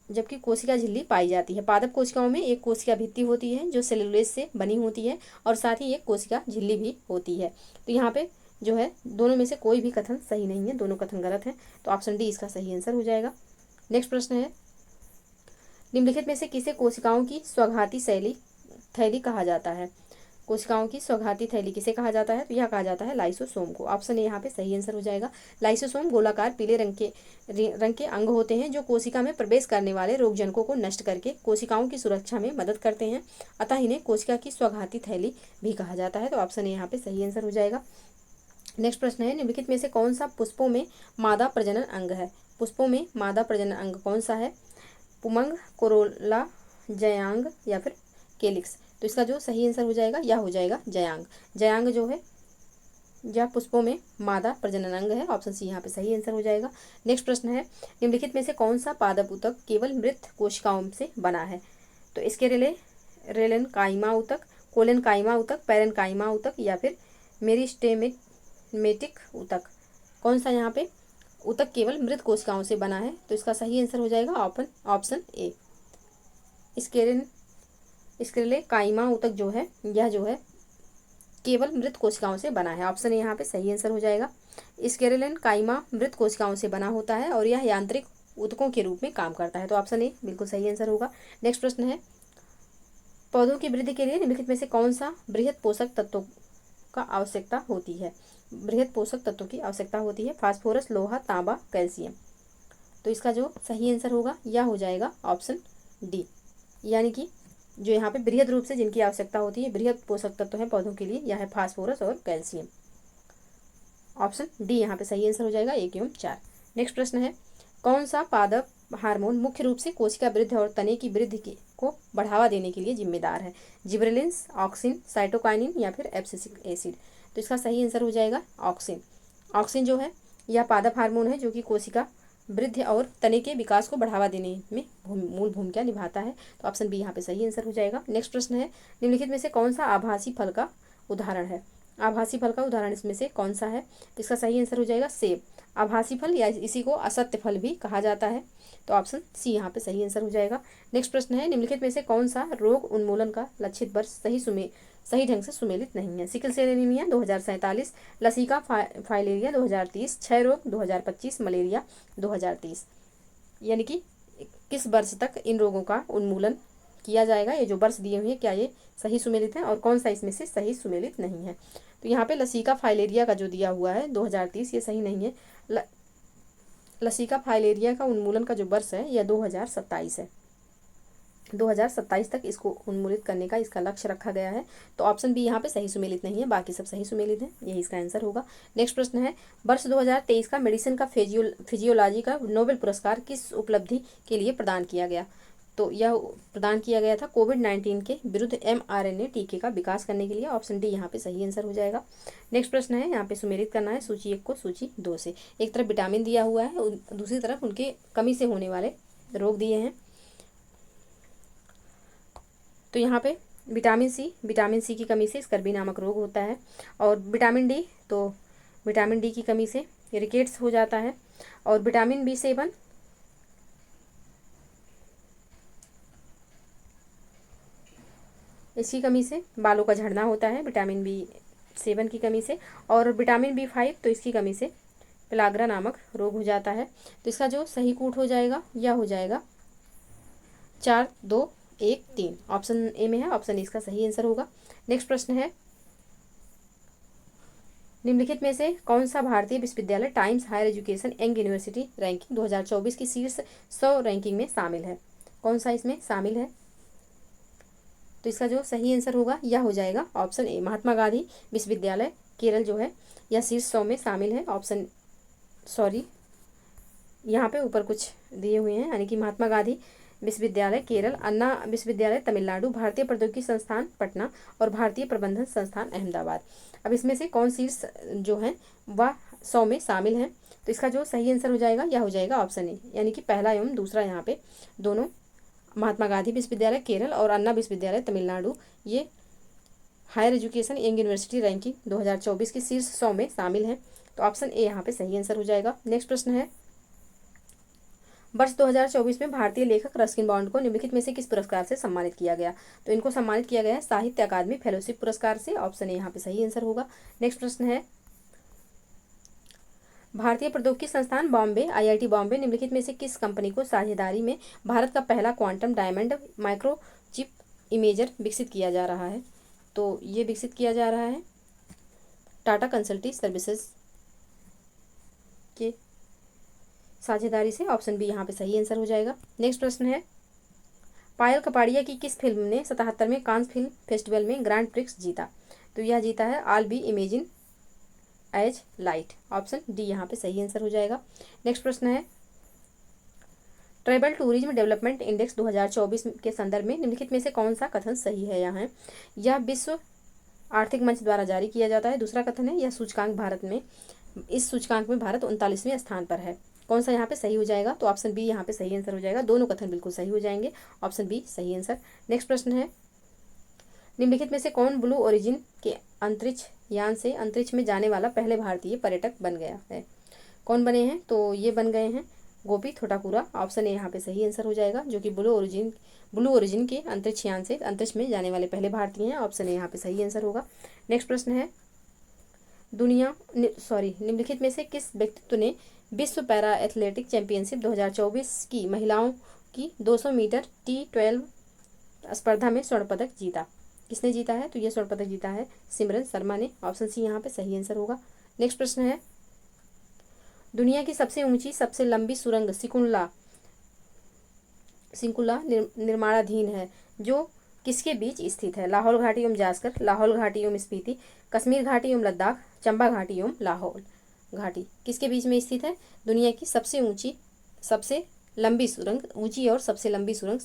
जबकि कोशिका झिल्ली पाई जाती है। पादप कोशिकाओं में एक कोशिका भित्ति होती है जो सेलुलोज से बनी होती है और साथ ही एक कोशिका झिल्ली भी होती है। तो यहाँ पे जो है दोनों में से कोई भी कथन सही नहीं है, दोनों कथन गलत हैं। तो ऑप्शन डी इसका सही आंसर हो जाएगा। नेक्स्ट प्रश्न है, निम्नलिखित में से किसे कोशिकाओं की स्वघाती थैली कहा जाता है? कोशिकाओं की स्वघाती थैली किसे कहा जाता है? तो यह कहा जाता है लाइसोसोम को। ऑप्शन ए यहाँ पे सही आंसर हो जाएगा। लाइसोसोम गोलाकार पीले रंग के अंग होते हैं जो कोशिका में प्रवेश करने वाले रोगजनकों को नष्ट करके कोशिकाओं की सुरक्षा में मदद करते हैं, अतः इन्हें कोशिका की स्वघाती थैली भी कहा जाता है। तो ऑप्शन ए यहाँ पे सही आंसर हो जाएगा। नेक्स्ट प्रश्न है, निम्नलिखित में से कौन सा पुष्पों में मादा प्रजनन अंग है? पुष्पों में मादा प्रजनन अंग कौन सा है? पुमंग, कोरोला, जयांग या फिर केलिक्स? तो इसका जो सही आंसर हो जाएगा यह हो जाएगा जयांग। जयांग जो है यह पुष्पों में मादा प्रजनन अंग है। ऑप्शन सी यहाँ पे सही आंसर हो जाएगा। नेक्स्ट प्रश्न है, निम्नलिखित में से कौन सा पादप ऊतक केवल मृत कोशिकाओं से बना है? तो इसके रेलेनकाइमा ऊतक, कोलेनकाइमा ऊतक, पैरेनकाइमा ऊतक या फिर मेरिस्टेमेटिक ऊतक? कौन सा यहाँ पे ऊतक केवल मृत कोशिकाओं से बना है? तो इसका सही आंसर हो जाएगा ऑप्शन ए, स्क्लेरोकाइमा ऊतक जो है यह जो है केवल मृत कोशिकाओं से बना है। ऑप्शन ए यहाँ पे सही आंसर हो जाएगा। स्क्लेरोकाइमा मृत कोशिकाओं से बना होता है और यह यांत्रिक ऊतकों के रूप में काम करता है। तो ऑप्शन ए बिल्कुल सही आंसर होगा। नेक्स्ट प्रश्न है, पौधों की वृद्धि के लिए निम्नलिखित में से कौन सा बृहत पोषक तत्वों का आवश्यकता होती है? बृहत पोषक तत्वों की आवश्यकता होती है फास्फोरस, लोहा, तांबा, कैल्शियम। तो इसका जो सही आंसर होगा यह हो जाएगा ऑप्शन डी, यानी कि जो यहाँ पे बृहद रूप से जिनकी आवश्यकता होती है, बृहद पोषक तत्व है पौधों के लिए, यह है फास्फोरस और कैल्शियम। ऑप्शन डी यहाँ पे सही आंसर हो जाएगा 1 एवं 4। नेक्स्ट प्रश्न है, कौन सा पादप हार्मोन मुख्य रूप से कोशिका वृद्धि और तने की वृद्धि को बढ़ावा देने के लिए जिम्मेदार है? जिबरेलिन्स, ऑक्सिन, साइटोकाइनिन या फिर एब्सिसिक एसिड? तो इसका सही आंसर हो जाएगा ऑक्सिन। ऑक्सिन जो है यह पादप हार्मोन है जो कि कोशिका वृद्धि और तने के विकास को बढ़ावा देने में मूल भूमिका निभाता है। तो ऑप्शन बी यहाँ पे सही आंसर हो जाएगा। नेक्स्ट प्रश्न है, निम्नलिखित में से कौन सा आभासी फल का उदाहरण है? आभासी फल का उदाहरण इसमें से कौन सा है? तो इसका सही आंसर हो जाएगा सेब। आभासी फल या इसी को असत्य फल भी कहा जाता है। तो ऑप्शन सी यहाँ पे सही आंसर हो जाएगा। नेक्स्ट प्रश्न है, निम्नलिखित में से कौन सा रोग उन्मूलन का लक्षित वर्ष सही ढंग से सुमेलित नहीं है? सिकल सेल एनीमिया 2047, लसीका फाइलेरिया 2030, क्षय रोग 2025, मलेरिया 2030। यानी कि किस वर्ष तक इन रोगों का उन्मूलन किया जाएगा? ये जो वर्ष दिए हुए हैं क्या ये सही सुमेलित है और कौन सा इसमें से सही सुमेलित नहीं है? तो यहाँ पे लसीका फाइलेरिया का जो दिया हुआ है 2030 ये सही नहीं है। लसीका फाइलेरिया का उन्मूलन का जो वर्ष है यह 2027 है। 2027 तक इसको उन्मूलित करने का इसका लक्ष्य रखा गया है। तो ऑप्शन बी यहाँ पे सही सुमेलित नहीं है, बाकी सब सही सुमेलित है, यही इसका आंसर होगा। नेक्स्ट प्रश्न है, वर्ष 2023 का मेडिसिन का फिजियोलॉजी का नोबेल पुरस्कार किस उपलब्धि के लिए प्रदान किया गया? तो यह प्रदान किया गया था कोविड-19 के विरुद्ध mRNA टीके का विकास करने के लिए। ऑप्शन डी यहाँ पे सही आंसर हो जाएगा। नेक्स्ट प्रश्न है, यहाँ पे सुमेलित करना है सूची 1 को सूची 2 से। एक तरफ विटामिन दिया हुआ है, दूसरी तरफ उनके कमी से होने वाले रोग दिए हैं। तो यहाँ पे विटामिन सी की कमी से स्कर्वी नामक रोग होता है, और विटामिन डी, तो विटामिन डी की कमी से रिकेट्स हो जाता है, और विटामिन B7 इसकी कमी से बालों का झड़ना होता है, विटामिन B7 की कमी से, और विटामिन B5 तो इसकी कमी से पेलाग्रा नामक रोग हो जाता है। तो इसका जो सही कूट हो जाएगा यह हो जाएगा 4, 2, 1, 3। ऑप्शन ए में है, ऑप्शन ए इसका सही आंसर होगा। नेक्स्ट प्रश्न है, निम्नलिखित में से कौन सा भारतीय विश्वविद्यालय Times Higher Education Young University ranking 2024 की शीर्ष 100 रैंकिंग में शामिल है? कौन सा इसमें शामिल है? तो इसका जो सही आंसर होगा यह हो जाएगा ऑप्शन ए, महात्मा गांधी विश्वविद्यालय केरल जो है यह शीर्ष 100 में शामिल है। यहाँ पे ऊपर कुछ दिए हुए हैं, यानी कि महात्मा गांधी विश्वविद्यालय केरल, अन्ना विश्वविद्यालय तमिलनाडु, भारतीय प्रौद्योगिकी संस्थान पटना और भारतीय प्रबंधन संस्थान अहमदाबाद। अब इसमें से कौन शीर्ष जो है वह 100 में शामिल है? तो इसका जो सही आंसर हो जाएगा यह हो जाएगा ऑप्शन ए, यानी कि पहला एवं दूसरा यहाँ पे दोनों महात्मा गांधी विश्वविद्यालय केरल और अन्ना विश्वविद्यालय तमिलनाडु ये Higher Education Young University ranking 2024 की शीर्ष 100 में शामिल है। तो ऑप्शन ए यहाँ पे सही आंसर हो जाएगा। नेक्स्ट प्रश्न है, वर्ष 2024 में भारतीय लेखक रस्किन बॉन्ड को निम्नलिखित में से किस पुरस्कार से सम्मानित किया गया? तो इनको सम्मानित किया गया है साहित्य अकादमी फेलोशिप पुरस्कार से। ऑप्शन ए यहाँ पे सही आंसर होगा। नेक्स्ट प्रश्न है, भारतीय प्रौद्योगिकी संस्थान बॉम्बे IIT बॉम्बे निम्नलिखित में से किस कंपनी को साझेदारी में भारत का पहला क्वांटम डायमंड माइक्रोचिप इमेजर विकसित किया जा रहा है? तो ये विकसित किया जा रहा है टाटा कंसल्टिंग सर्विसेज के साझेदारी से। ऑप्शन बी यहाँ पे सही आंसर हो जाएगा। नेक्स्ट प्रश्न है, पायल कपाड़िया की किस फिल्म ने 77वें कांस फिल्म फेस्टिवल में ग्रैंड प्रिक्स जीता? तो यह जीता है All We Imagine as Light. Option D यहाँ पे सही आंसर हो जाएगा। नेक्स्ट प्रश्न है, ट्राइबल टूरिज्म डेवलपमेंट इंडेक्स 2024 के संदर्भ में निम्नलिखित में से कौन सा कथन सही है? यहाँ है, यह विश्व आर्थिक मंच द्वारा जारी किया जाता है। दूसरा कथन है, यह सूचकांक भारत में, इस सूचकांक में भारत 39वें स्थान पर है। कौन सा यहाँ पे सही हो जाएगा? तो ऑप्शन बी यहाँ पे सही आंसर हो जाएगा। दोनों कथन बिल्कुल सही हो जाएंगे। ऑप्शन बी सही आंसर। नेक्स्ट प्रश्न है, निम्नलिखित में से कौन ब्लू ओरिजिन के अंतरिक्ष यान से अंतरिक्ष में जाने वाला पहले भारतीय पर्यटक बन गया है? कौन बने हैं? तो ये बन गए हैं गोपी थोटापुरा। ऑप्शन ए यहाँ पे सही आंसर हो जाएगा, जो कि ब्लू ओरिजिन के अंतरिक्ष यान से अंतरिक्ष में जाने वाले पहले भारतीय हैं। ऑप्शन ए यहाँ पे सही आंसर होगा। नेक्स्ट प्रश्न है, निम्नलिखित में से किस व्यक्तित्व ने विश्व पैरा एथलेटिक चैंपियनशिप 2024 की महिलाओं की 200 मीटर T12 स्पर्धा में स्वर्ण पदक जीता? किसने जीता है? तो यह स्वर्ण पदक जीता है सिमरन शर्मा ने। ऑप्शन सी यहाँ पे सही आंसर होगा। नेक्स्ट प्रश्न है, दुनिया की सबसे ऊंची सबसे लंबी सुरंग सिंकुला निर्माणाधीन है, जो किसके बीच स्थित है? लाहौल घाटी एवं जास्कर, लाहौल घाटी एवं स्पीति, कश्मीर घाटी एवं लद्दाख, चंबा घाटी एवं लाहौल घाटी, किसके बीच में स्थित है? दुनिया की सबसे ऊंची सबसे लंबी सुरंग, ऊंची और सबसे लंबी सुरंग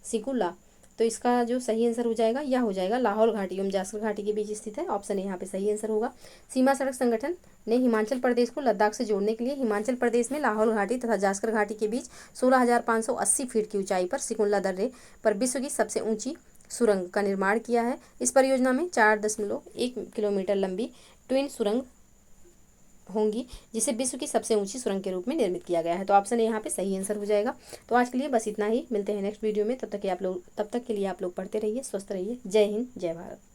सिकुला। तो इसका जो सही आंसर हो जाएगा यह हो जाएगा लाहौल घाटी एवं जास्कर घाटी के बीच स्थित है। ऑप्शन यहाँ पे सही आंसर होगा। सीमा सड़क संगठन ने हिमाचल प्रदेश को लद्दाख से जोड़ने के लिए हिमाचल प्रदेश में लाहौल घाटी तथा जास्कर घाटी के बीच 16,580 फीट की ऊंचाई पर सिकुला दर्रे पर विश्व की सबसे ऊंची सुरंग का निर्माण किया है। इस परियोजना में 4.1 किलोमीटर लंबी ट्विन सुरंग होंगी, जिसे विश्व की सबसे ऊंची सुरंग के रूप में निर्मित किया गया है। तो ऑप्शन यहाँ पे सही आंसर हो जाएगा। तो आज के लिए बस इतना ही, मिलते हैं नेक्स्ट वीडियो में। तब तक के लिए आप लोग पढ़ते रहिए, स्वस्थ रहिए। जय हिंद, जय भारत।